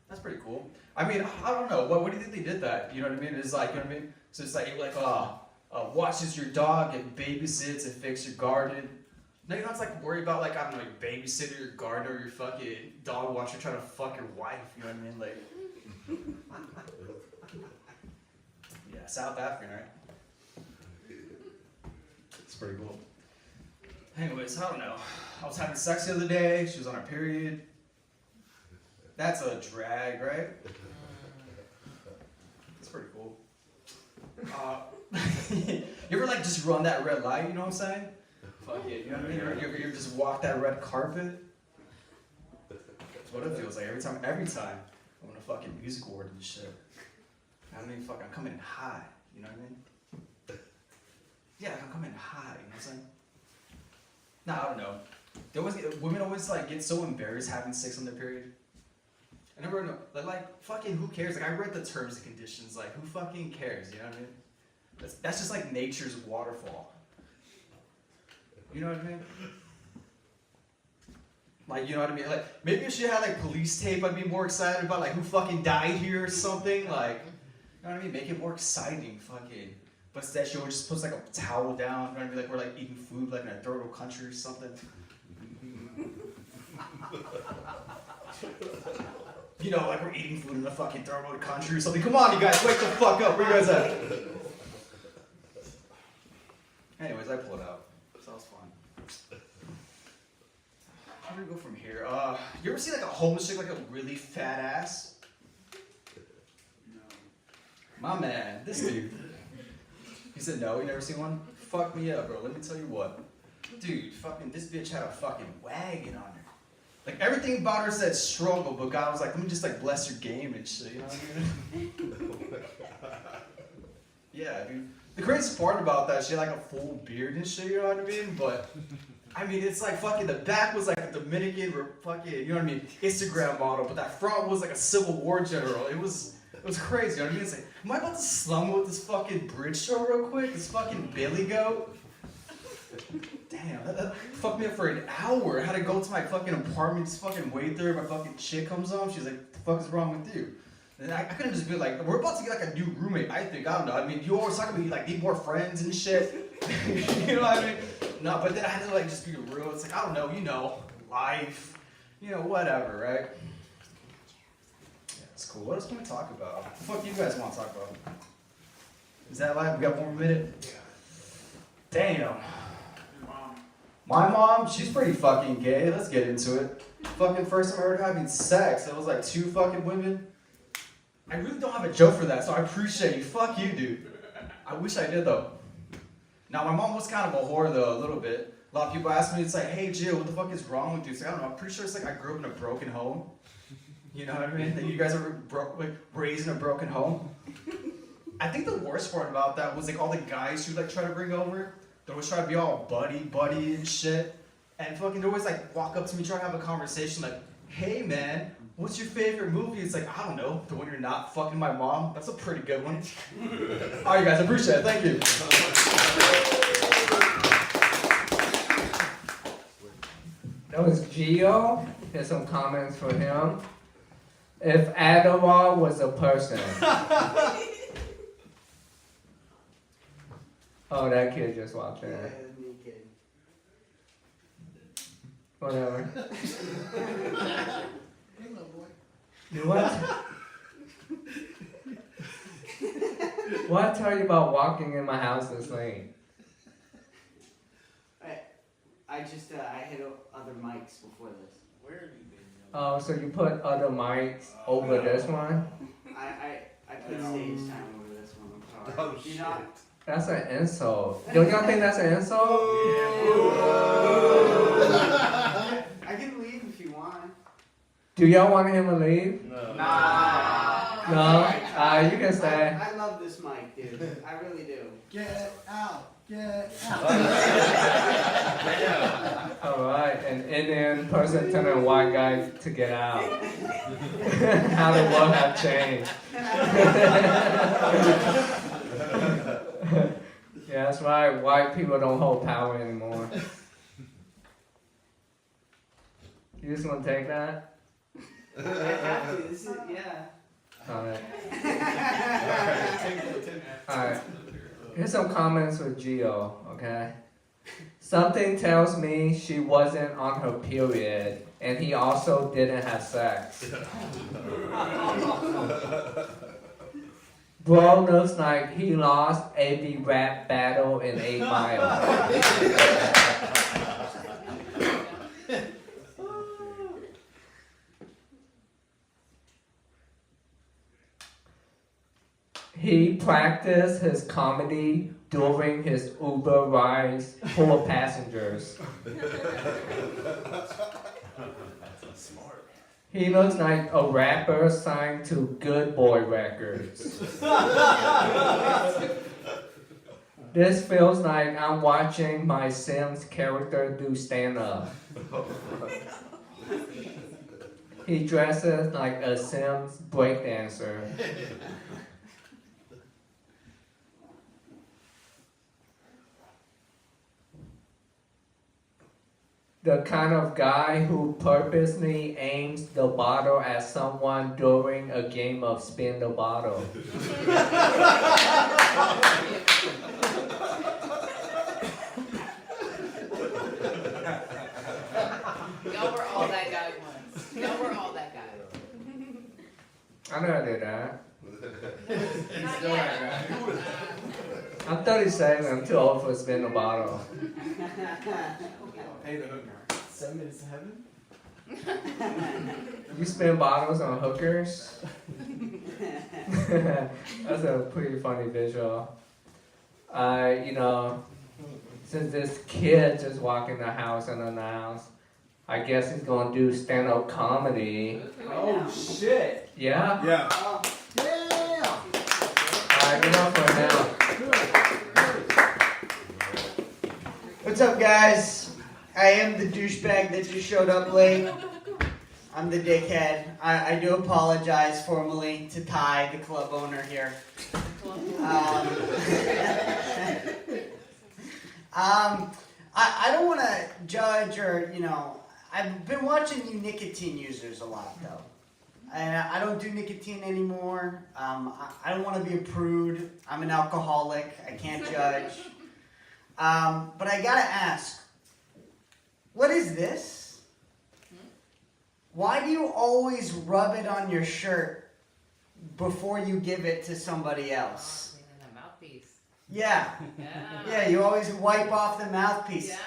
That's pretty cool. I mean, I don't know. What do you think they did that? You know what I mean? It's like, you know what I mean? So it's like, watches your dog and babysits and fixes your garden. No, you don't have to like worry about like, I don't know, your babysitter, your gardener, or your fucking dog watcher trying to fuck your wife. You know what I mean? Like, yeah, South African, right? It's pretty cool. Anyways, I don't know. I was having sex the other day. She was on her period. That's a drag, right? It's pretty cool. You ever like just run that red light? You know what I'm saying? Fuck yeah, you know what I mean? You ever just walk that red carpet? That's what it feels like every time. I'm in a fucking music award and shit. I mean, fuck, I'm coming in high. You know what I mean? Yeah, I'm coming in high. You know what I'm saying? Nah, I don't know. Women always like get so embarrassed having sex on their period. I never know. Like fucking who cares? Like I read the terms and conditions. Like who fucking cares? You know what I mean? That's just like nature's waterfall. You know what I mean? Like you know what I mean? Like maybe if she had like police tape, I'd be more excited about like who fucking died here or something. Like you know what I mean? Make it more exciting, fucking. But instead she always just puts like a towel down. You know what I mean? Like we're like eating food like in a third world country or something. You know, like we're eating food in a fucking third world country or something. Come on, you guys, wake the fuck up. Where you guys at? Anyways, I pulled out. So that was fun. How do we go from here? You ever see like a homeless chick like a really fat ass? No. My man, this dude. He said no, you never seen one? Fuck me up, bro. Let me tell you what. Dude, fucking this bitch had a fucking wagon on her. Like everything about her said struggle, but God was like, let me just like bless your game and shit, you know what I mean? Yeah, dude. The craziest part about that, she had like a full beard and shit, you know what I mean? But I mean, it's like fucking the back was like a Dominican fucking, you know what I mean, Instagram model, but that front was like a Civil War general. It was crazy, you know what I mean? It's like, am I about to slum with this fucking bridge show real quick? This fucking Billy Goat? Damn, that fucked me up for an hour. I had to go to my fucking apartment, just fucking wait there. My fucking chick comes home. She's like, what the fuck is wrong with you? And I couldn't just be like, we're about to get like a new roommate, I think. I don't know. I mean, you always talk about you like need more friends and shit. You know what I mean? No, but then I had to like just be real. It's like, I don't know, you know, life, you know, whatever, right? Yeah, it's cool. What else can we talk about? What the fuck do you guys want to talk about? Is that live? We got 1 more minute? Damn. My mom, she's pretty fucking gay. Let's get into it. Fucking first time I heard her having sex, it was like 2 fucking women. I really don't have a joke for that, so I appreciate you. Fuck you, dude. I wish I did, though. Now, my mom was kind of a whore, though, a little bit. A lot of people ask me, it's like, hey, Jill, what the fuck is wrong with you? It's like, I don't know, I'm pretty sure it's like I grew up in a broken home. You know what I mean? Like, you guys are raised in a broken home. I think the worst part about that was like all the guys who like try to bring over. They always try to be all buddy and shit. And fucking they always like walk up to me, try to have a conversation like, hey man, what's your favorite movie? It's like, I don't know, the one you're not fucking my mom. That's a pretty good one. Alright guys, I appreciate it. Thank you. That was Gio. Here's some comments for him. If Adderall was a person. Oh, that kid just walked in. Yeah, me kidding. Whatever. Hey, little boy. You what? What I tell you about walking in my house this late? I just I hit other mics before this. Where have you been? Oh, so you put other mics over this one? I put stage time over this one. I'm sorry. Oh, Do you not? That's an insult. Don't y'all think that's an insult? I can leave if you want. Do y'all want him to leave? No. No? You can stay. I love this mic, dude. I really do. Get out. Get out. Alright, an Indian person telling a white guy to get out. How the world have changed. Yeah, that's right. White people don't hold power anymore. You just want to take that? I have to. This is, yeah. Alright. Alright. Here's some comments with Gio, okay? Something tells me she wasn't on her period, and he also didn't have sex. Bro looks like he lost every rap battle in 8 Mile. He practiced his comedy during his Uber rides full of passengers. He looks like a rapper signed to Good Boy Records. This feels like I'm watching my Sims character do stand-up. He dresses like a Sims breakdancer. The kind of guy who purposely aims the bottle at someone during a game of spin the bottle. Y'all were all that guy once. Y'all were all that guy. I know I did that. Not yet. I'm 37, I'm too old for spin the bottle. Pay the hooker. 7 minutes to heaven? You spin bottles on hookers? That's a pretty funny visual. Since this kid just walked in the house unannounced, I guess he's gonna do stand-up comedy. Oh, shit. Yeah? Yeah. Oh, yeah. Alright, get off right now. What's up, guys? I am the douchebag that just showed up late. I'm the dickhead. I do apologize formally to Ty, the club owner here. I don't want to judge or, I've been watching you nicotine users a lot, though. And I don't do nicotine anymore. I don't want to be a prude. I'm an alcoholic. I can't judge. But I gotta ask, what is this? Why do you always rub it on your shirt before you give it to somebody else? The mouthpiece. Yeah. Yeah, you always wipe off the mouthpiece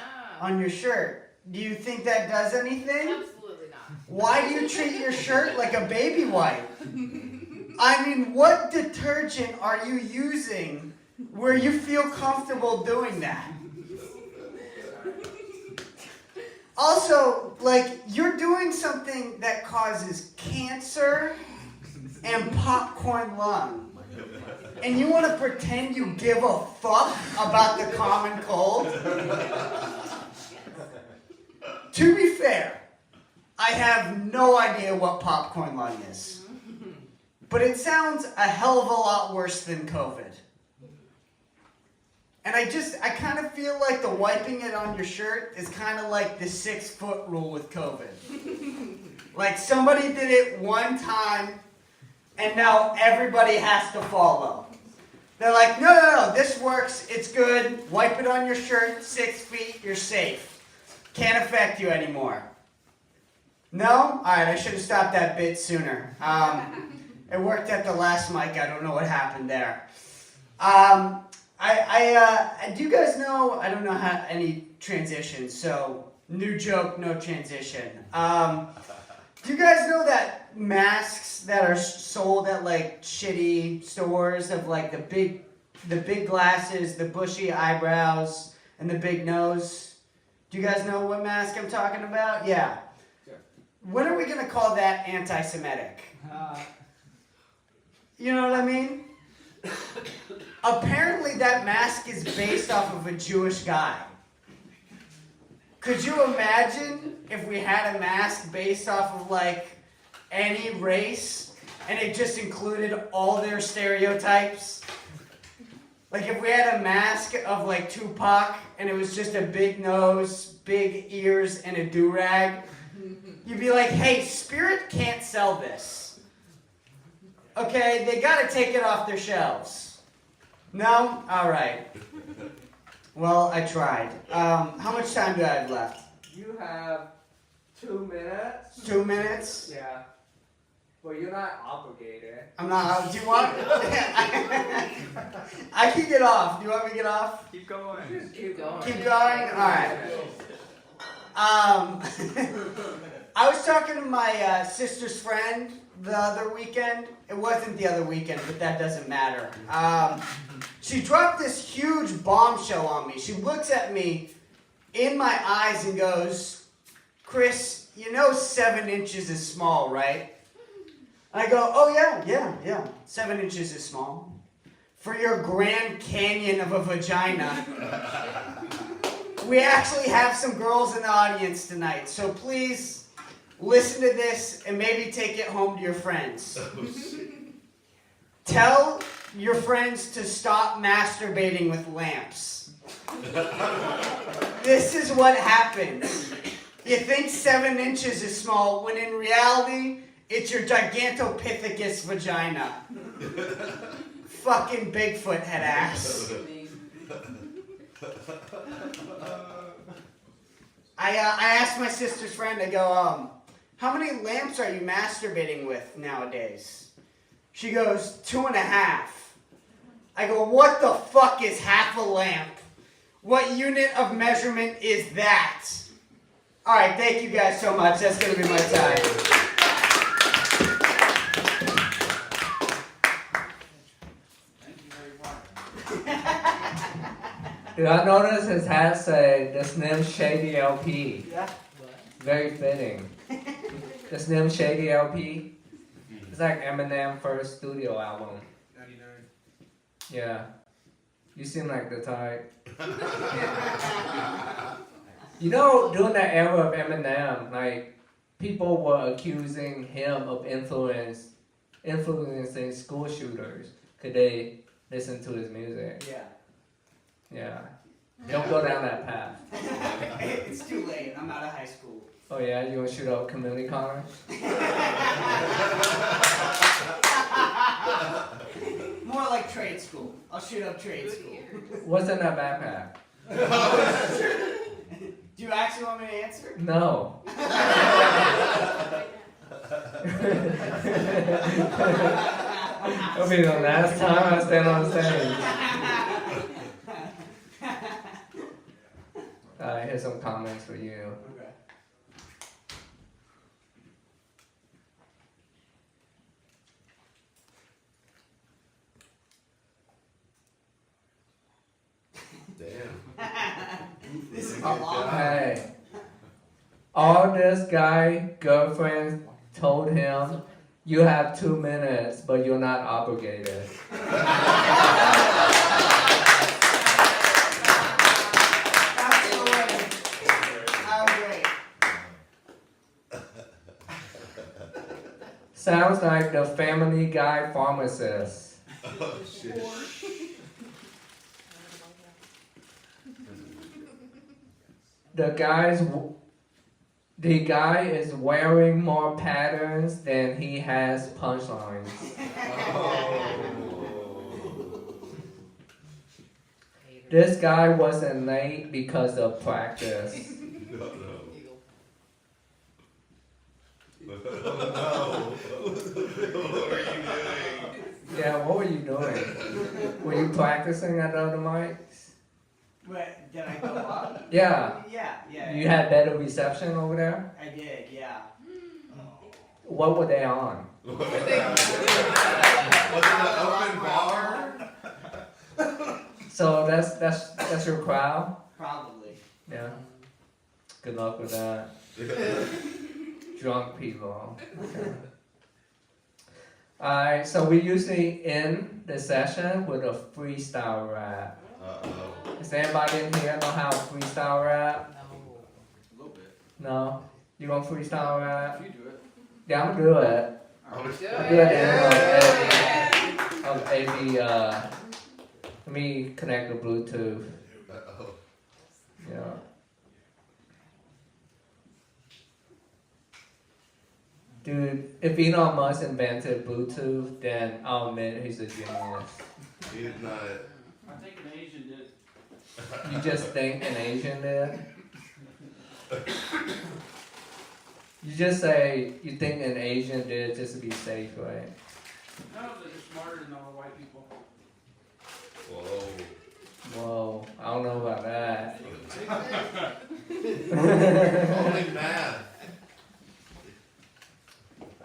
on your shirt. Do you think that does anything? Absolutely not. Why do you treat your shirt like a baby wipe? I mean, what detergent are you using where you feel comfortable doing that? Also, you're doing something that causes cancer and popcorn lung. And you want to pretend you give a fuck about the common cold? To be fair, I have no idea what popcorn lung is. But it sounds a hell of a lot worse than COVID. And I kind of feel like the wiping it on your shirt is kind of like the 6-foot rule with COVID. Like somebody did it one time, and now everybody has to follow. They're like, no, this works, it's good, wipe it on your shirt, 6 feet, you're safe. Can't affect you anymore. No? Alright, I should have stopped that bit sooner. It worked at the last mic, I don't know what happened there. Do you guys know, I don't know how any transitions, so new joke, no transition. Do you guys know that masks that are sold at shitty stores of the big glasses, the bushy eyebrows, and the big nose? Do you guys know what mask I'm talking about? Yeah. when are we going to call that anti-Semitic? You know what I mean? Apparently that mask is based off of a Jewish guy. Could you imagine if we had a mask based off of like any race and it just included all their stereotypes? Like if we had a mask of like Tupac and it was just a big nose, big ears, and a do-rag, you'd be like, hey, Spirit can't sell this. Okay, they gotta take it off their shelves. No? Alright. Well, I tried. How much time do I have left? You have 2 minutes. 2 minutes? Yeah. Well, you're not obligated. I'm not. Do you want? I can get off. Do you want me to get off? Keep going. Keep going. Keep going? Alright. I was talking to my sister's friend the other weekend. It wasn't the other weekend, but that doesn't matter. She dropped this huge bombshell on me. She looks at me in my eyes and goes, Chris, you know 7 inches is small, right? I go, oh yeah. 7 inches is small. For your Grand Canyon of a vagina. We actually have some girls in the audience tonight, so please listen to this and maybe take it home to your friends. Tell your friends to stop masturbating with lamps. This is what happens. You think 7 inches is small, when in reality, it's your Gigantopithecus vagina. Fucking Bigfoot head ass. I asked my sister's friend, I go, how many lamps are you masturbating with nowadays? She goes, 2.5. I go, what the fuck is half a lamp? What unit of measurement is that? Alright, thank you guys so much. That's going to be my time. Did I notice his hat say, the Slim Shady LP? Yeah. Very fitting. The Slim Shady LP? It's like Eminem's first studio album. 99. Yeah. You seem like the type. You know, during that era of Eminem, like, people were accusing him of influencing school shooters. Could they listen to his music? Yeah. Yeah. Don't go down that path. It's too late. I'm out of high school. Oh yeah? You want to shoot up community college? More like trade school. I'll shoot up trade school. What's in that backpack? Do you actually want me to answer? No. It'll be the last time I stand on stage. Here's some comments for you. Okay. Damn. This is a long. Hey. All this guy girlfriend told him, you have 2 minutes, but you're not obligated. Sounds like the Family Guy pharmacist. Oh, shit. The guy is wearing more patterns than he has punchlines. This guy wasn't late because of practice. No. What were you doing? Yeah, what were you doing? Were you practicing at the other mics? What, did I go up? Yeah. Yeah. You had better reception over there? I did, yeah. What were they on? Was it an open bar? So that's your crowd? Probably. Yeah. Good luck with that. drunk people. Okay. Alright, so we usually end the session with a freestyle rap. Does anybody in here know how to freestyle rap? A little bit. No? You gonna freestyle rap? You do it. Yeah, I'm gonna do it. I'll do it at the end of AB. Let me connect the Bluetooth. Yeah. Dude, if Elon Musk invented Bluetooth, then I'll admit he's a genius. He's not. I think an Asian did. You just think an Asian did? You just say you think an Asian did just to be safe, right? No, they're just smarter than all the white people. Whoa. Whoa, I don't know about that. Only math.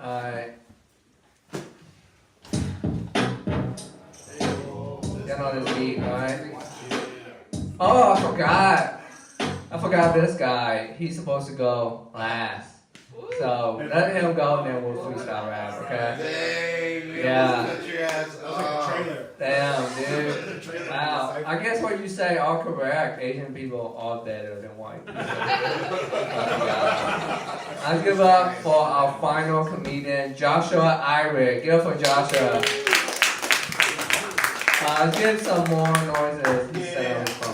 Alright. Get on this beat, alright? Oh, I forgot this guy. He's supposed to go last. So let him go and then we'll freestyle rap, okay? Dang, Yeah. Put your ass Damn, dude. Wow. I guess what you say all correct. Asian people are better than white people. I'll give up for our final comedian, Joshua Irick. Give up for Joshua. Let's give some more noises instead of phone.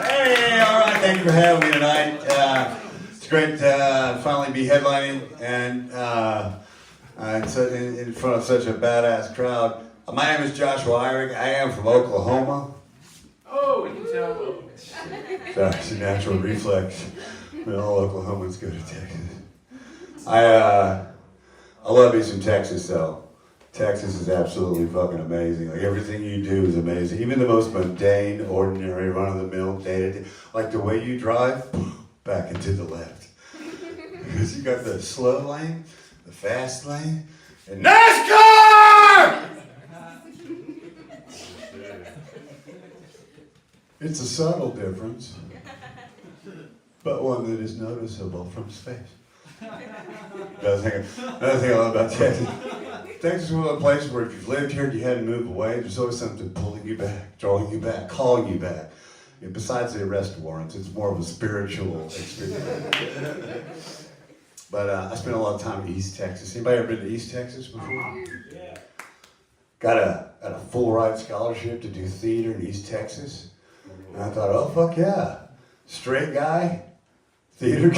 Hey, all right, thank you for having me tonight. It's great to finally be headlining and in front of such a badass crowd. My name is Joshua Irick. I am from Oklahoma. Oh, we can tell. Sorry, it's a natural reflex. All Oklahomans go to Texas. I love me some Texas though. Texas is absolutely fucking amazing. Like everything you do is amazing. Even the most mundane, ordinary, run-of-the-mill, day-to-day. Like the way you drive, back into the left. Because you got the slow lane, the fast lane, and NASCAR! It's a subtle difference, but one that is noticeable from space. Another thing I love about Texas. Texas is one of the places where if you've lived here and you had to move away, there's always something pulling you back, drawing you back, calling you back. And besides the arrest warrants, it's more of a spiritual experience. But I spent a lot of time in East Texas. Anybody ever been to East Texas before? Yeah. Got a full ride scholarship to do theater in East Texas. And I thought, oh fuck yeah, straight guy, theater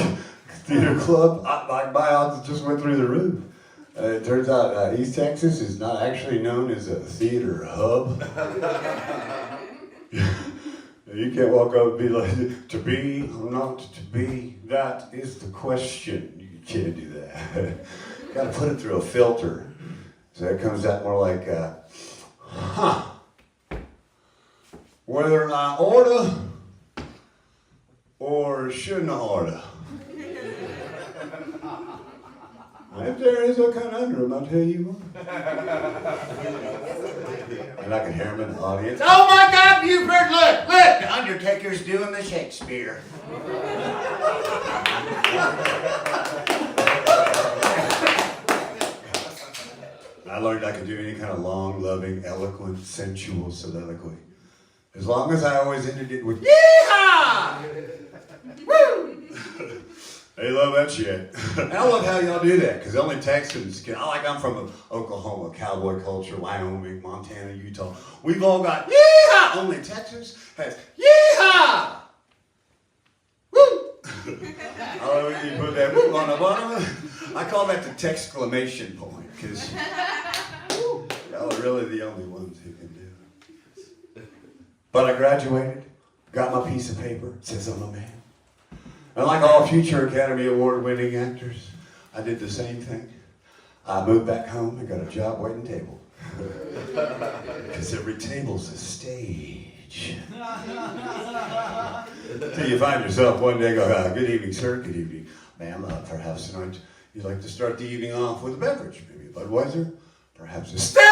club, my odds just went through the roof. It turns out East Texas is not actually known as a theater hub. You can't walk up and be like, to be or not to be, that is the question. You can't do that. Got to put it through a filter. So it comes out more like, whether I order or shouldn't I order. If there is a conundrum, I'll tell you what. And I can hear him in the audience. Oh my God, Buford, look, the Undertaker's doing the Shakespeare. I learned I could do any kind of long, loving, eloquent, sensual soliloquy. As long as I always ended it with, yeehaw! Woo! They love that shit. And I love how y'all do that, because only Texans can. I'm from Oklahoma, cowboy culture, Wyoming, Montana, Utah. We've all got yeehaw! Only Texas has yeehaw! Woo! I love when you put that woo on the bottom. I call that the Texclamation point, because y'all are really the only ones who can do it. But I graduated, got my piece of paper, says I'm a man. And like all future Academy Award winning actors, I did the same thing. I moved back home and got a job waiting table. Because every table's a stage. Until you find yourself one day go, good evening, sir, good evening. Ma'am, perhaps tonight you'd like to start the evening off with a beverage. Maybe a Budweiser, perhaps a Stella!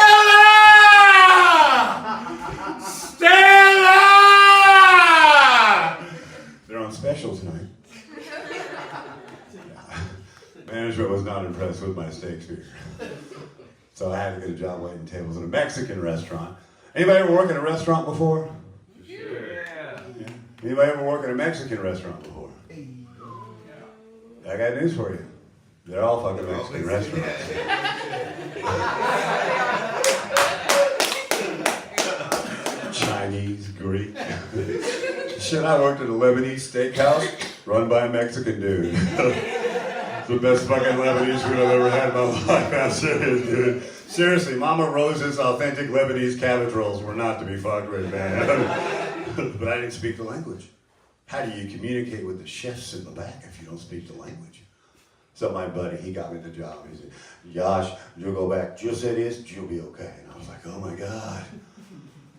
Stella! They're on special tonight. Management was not impressed with my steak spear. So I had to get a job waiting tables in a Mexican restaurant. Anybody ever work in a restaurant before? Sure. Anybody ever work in a Mexican restaurant before? I got news for you. They're all fucking Mexican restaurants. Chinese, Greek. Shit, I worked at a Lebanese steakhouse run by a Mexican dude. It's the best fucking Lebanese food I've ever had in my life. I'm serious, dude. Seriously, Mama Rose's authentic Lebanese cabbage rolls were not to be fucked with, man. But I didn't speak the language. How do you communicate with the chefs in the back if you don't speak the language? So my buddy, he got me the job. He said, Josh, you'll go back. Just say this, you'll be okay. And I was like, oh my God.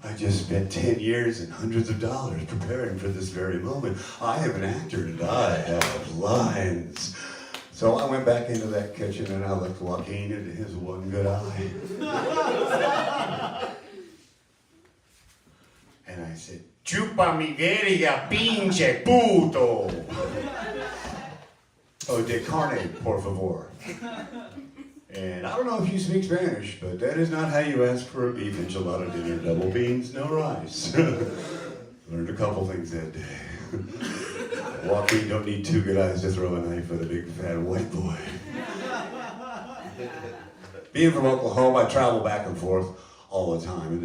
I just spent 10 years and hundreds of dollars preparing for this very moment. I am an actor and I have lines. So I went back into that kitchen and I looked Joaquin into his one good eye. And I said, chupa mi verga, pinche puto. Oh, de carne, por favor. And I don't know if you speak Spanish, but that is not how you ask for a beef enchilada dinner, double beans, no rice. Learned a couple things that day. Joaquin don't need two good eyes to throw a knife at a big fat white boy. Being from Oklahoma, I travel back and forth all the time, and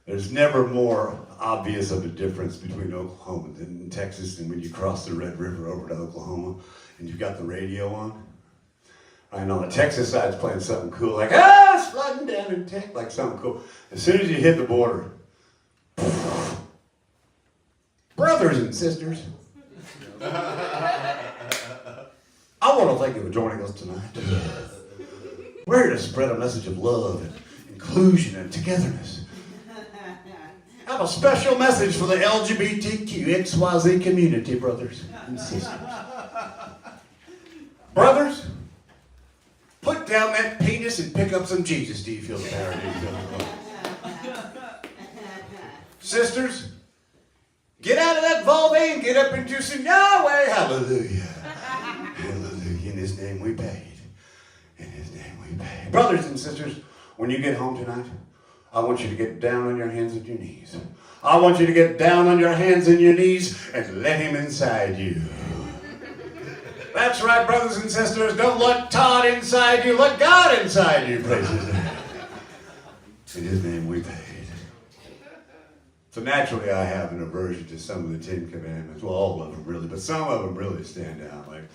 there's never more obvious of a difference between Oklahoma and Texas than when you cross the Red River over to Oklahoma and you've got the radio on. And on the Texas side, it's playing something cool, like, it's flooding down in Texas, like something cool. As soon as you hit the border, brothers and sisters, I want to thank you for joining us tonight. We're here to spread a message of love and inclusion and togetherness. I have a special message for the LGBTQ XYZ community, brothers and sisters. Brothers, put down that penis and pick up some Jesus. Do you feel the power? Sisters, get out of that vulva and get up into some Yahweh. Hallelujah. Hallelujah. In His name we paid. In His name we paid. Brothers and sisters, when you get home tonight, I want you to get down on your hands and your knees. I want you to get down on your hands and your knees and let Him inside you. That's right, brothers and sisters. Don't let Todd inside you. Let God inside you, places. In His name we paid. So naturally, I have an aversion to some of the Ten Commandments. Well, all of them really, but some of them really stand out. Like,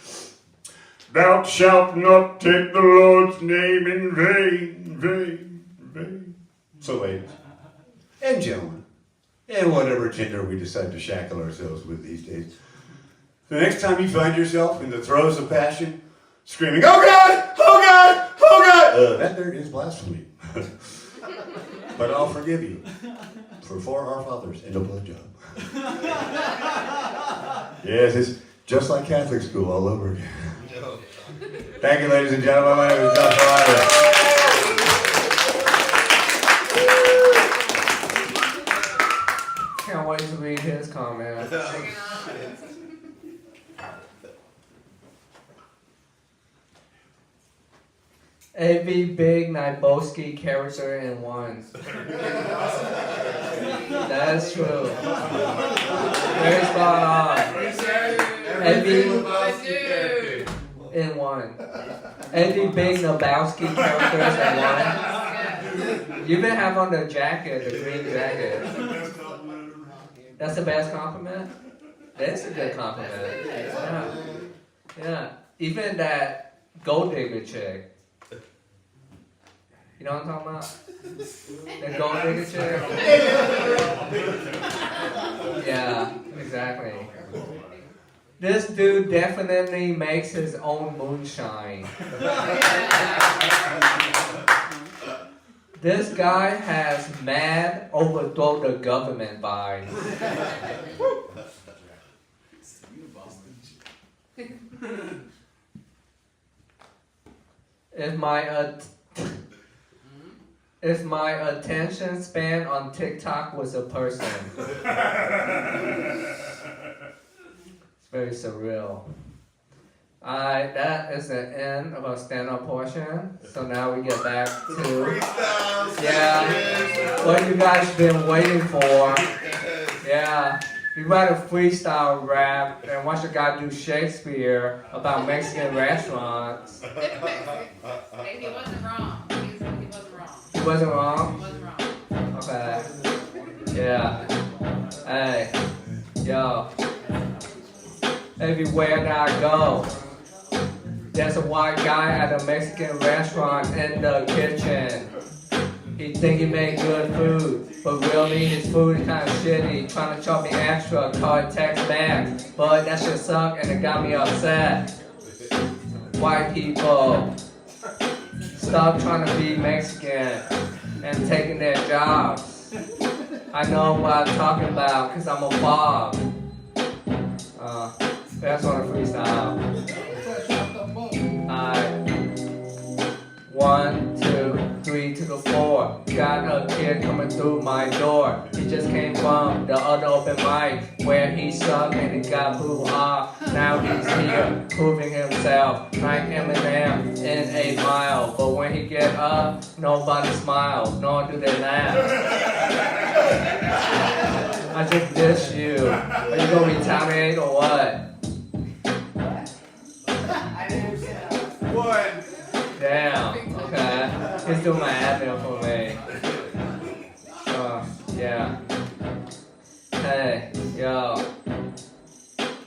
thou shalt not take the Lord's name in vain. So ladies and gentlemen, and whatever gender we decide to shackle ourselves with these days, the next time you find yourself in the throes of passion, screaming, oh God, oh God, oh God, that there is blasphemy. But I'll forgive you for our fathers and a blowjob. Yes, it's just like Catholic school all over again. Thank you, ladies and gentlemen. My name is Dr. Ira. Can't wait to read his comment. A.B. Big Nybowski character in one. That's true. Very spot on. A.B. in one. A.B. Big Nybowski characters in one. You even have on the jacket, the green jacket. That's the best compliment? That's a good compliment. Yeah. Yeah. Even that gold digger chick. You know what I'm talking about? The gold digger chick? Yeah, exactly. This dude definitely makes his own moonshine. This guy has mad overthrow the government vibes. If my attention span on TikTok was a person. It's very surreal. Alright, that is the end of our stand-up portion. So now we get back to what you guys been waiting for. Yeah, we write a freestyle rap and watch a guy do Shakespeare about Mexican restaurants. Maybe it wasn't wrong. He wasn't wrong. He wasn't wrong? He wasn't wrong. Okay. Yeah. Hey, yo. Everywhere that I go, there's a white guy at a Mexican restaurant in the kitchen. He think he make good food, but really his food is kind of shitty. Trying to charge me extra, call it Tex-Mex, but that shit sucked and it got me upset. White people, stop trying to be Mexican and taking their jobs. I know what I'm talking about, cause I'm a Bob. That's on a freestyle. 1, 2, 3 to the 4. Got a kid coming through my door. He just came from the other open mic where he sucked and he got booed off. Now he's here proving himself like Eminem in 8 Mile. But when he get up, nobody smiles, nor do they laugh. I just dish you. Are you gonna retaliate or what? What? Damn, okay. He's doing my admin for me. Yeah. Hey, yo.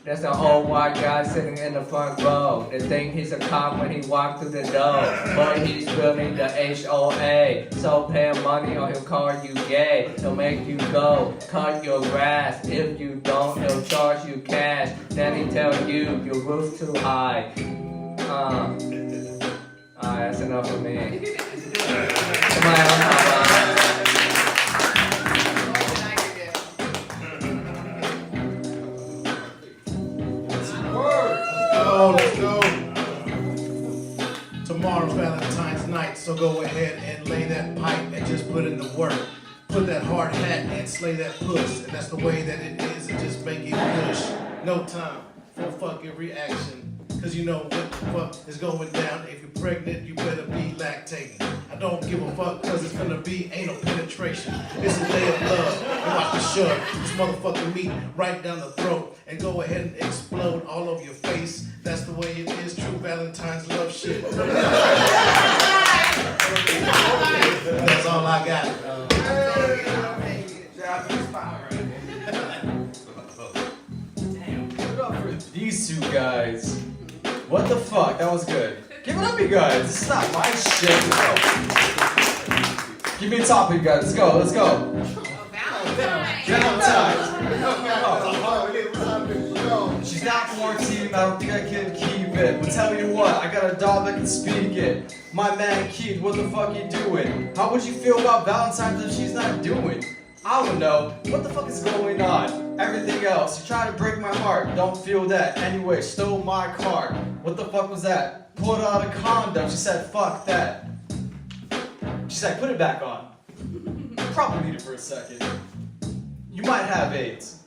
There's an old white guy sitting in the front row. They think he's a cop when he walked through the door. But he's building the HOA. So pay him money or he'll call you gay. He'll make you go cut your grass. If you don't, he'll charge you cash. Then he tell you your roof's too high. Alright, that's enough for me. Somebody else. Let's go. Tomorrow's Valentine's night, so go ahead and lay that pipe and just put in the work. Put that hard hat and slay that puss, and that's the way that it is, and just make it push. No time for fucking reaction. Cause you know what the fuck is going down. If you're pregnant, you better be lactating. I don't give a fuck cause it's gonna be anal penetration. It's a day of love. And watch the shove this motherfucking meat right down the throat and go ahead and explode all over your face. That's the way it is. True Valentine's love shit. That's all I got. These two guys. What the fuck? That was good. Give it up, you guys. This is not my shit. Let's go. Give me a topic, you guys. Let's go. Let's go. Valentine's. She's not quarantined. I don't think I can keep it. But tell you what, I got a dog that can speak it. My man Keith, what the fuck you doing? How would you feel about Valentine's if she's not doing? I don't know. What the fuck is going on? Everything else. You try to break my heart. Don't feel that. Anyway, stole my car. What the fuck was that? Pulled out a condom. She said, fuck that. She said, put it back on. Probably need it for a second. You might have AIDS.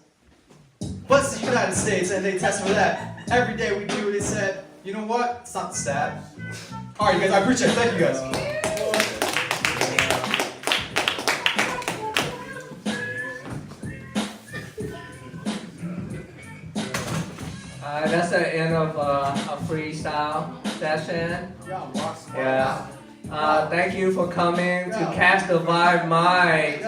But it's the United States and they test for that. Every day we do it, they said, you know what? It's not sad. Alright, you guys, I appreciate it. Thank you guys. That's the end of a freestyle session. Yeah. Thank you for coming to Catch the Vibe Mic. You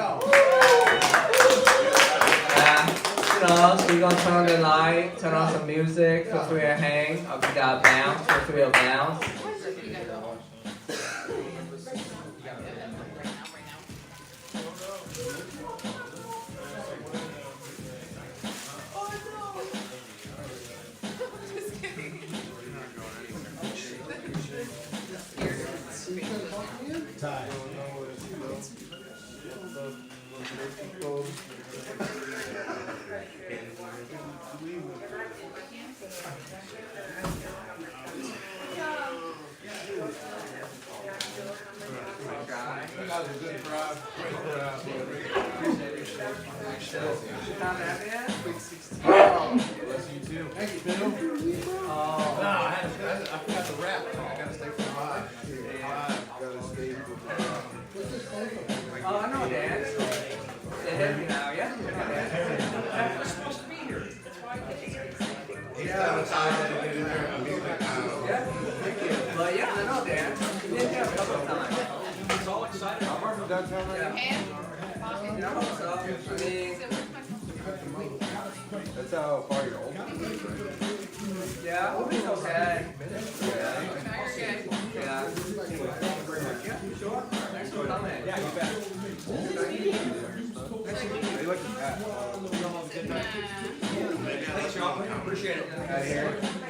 know, so we're gonna turn the light, turn on some music, feel free to hang. If you got bounce, feel free to bounce. Great drive. Bless you too. Thank you, Bill. Oh. No, I forgot the rap. I gotta stay for the vibe. Oh, I know Dan. They hit me now, yeah? We're supposed to be here. That's why I He's decided to do their music. Yeah, thank you. But yeah, I know Dan. We've been here a couple of times. It's all excited. I'm from downtown right now. Yeah, I hope so. I mean, That's how far you're old. yeah, we'll be okay. Yeah. Yeah. Sure. Thanks for coming. Yeah, you bet. They like the hat. Thanks, y'all. Appreciate it. Out of here.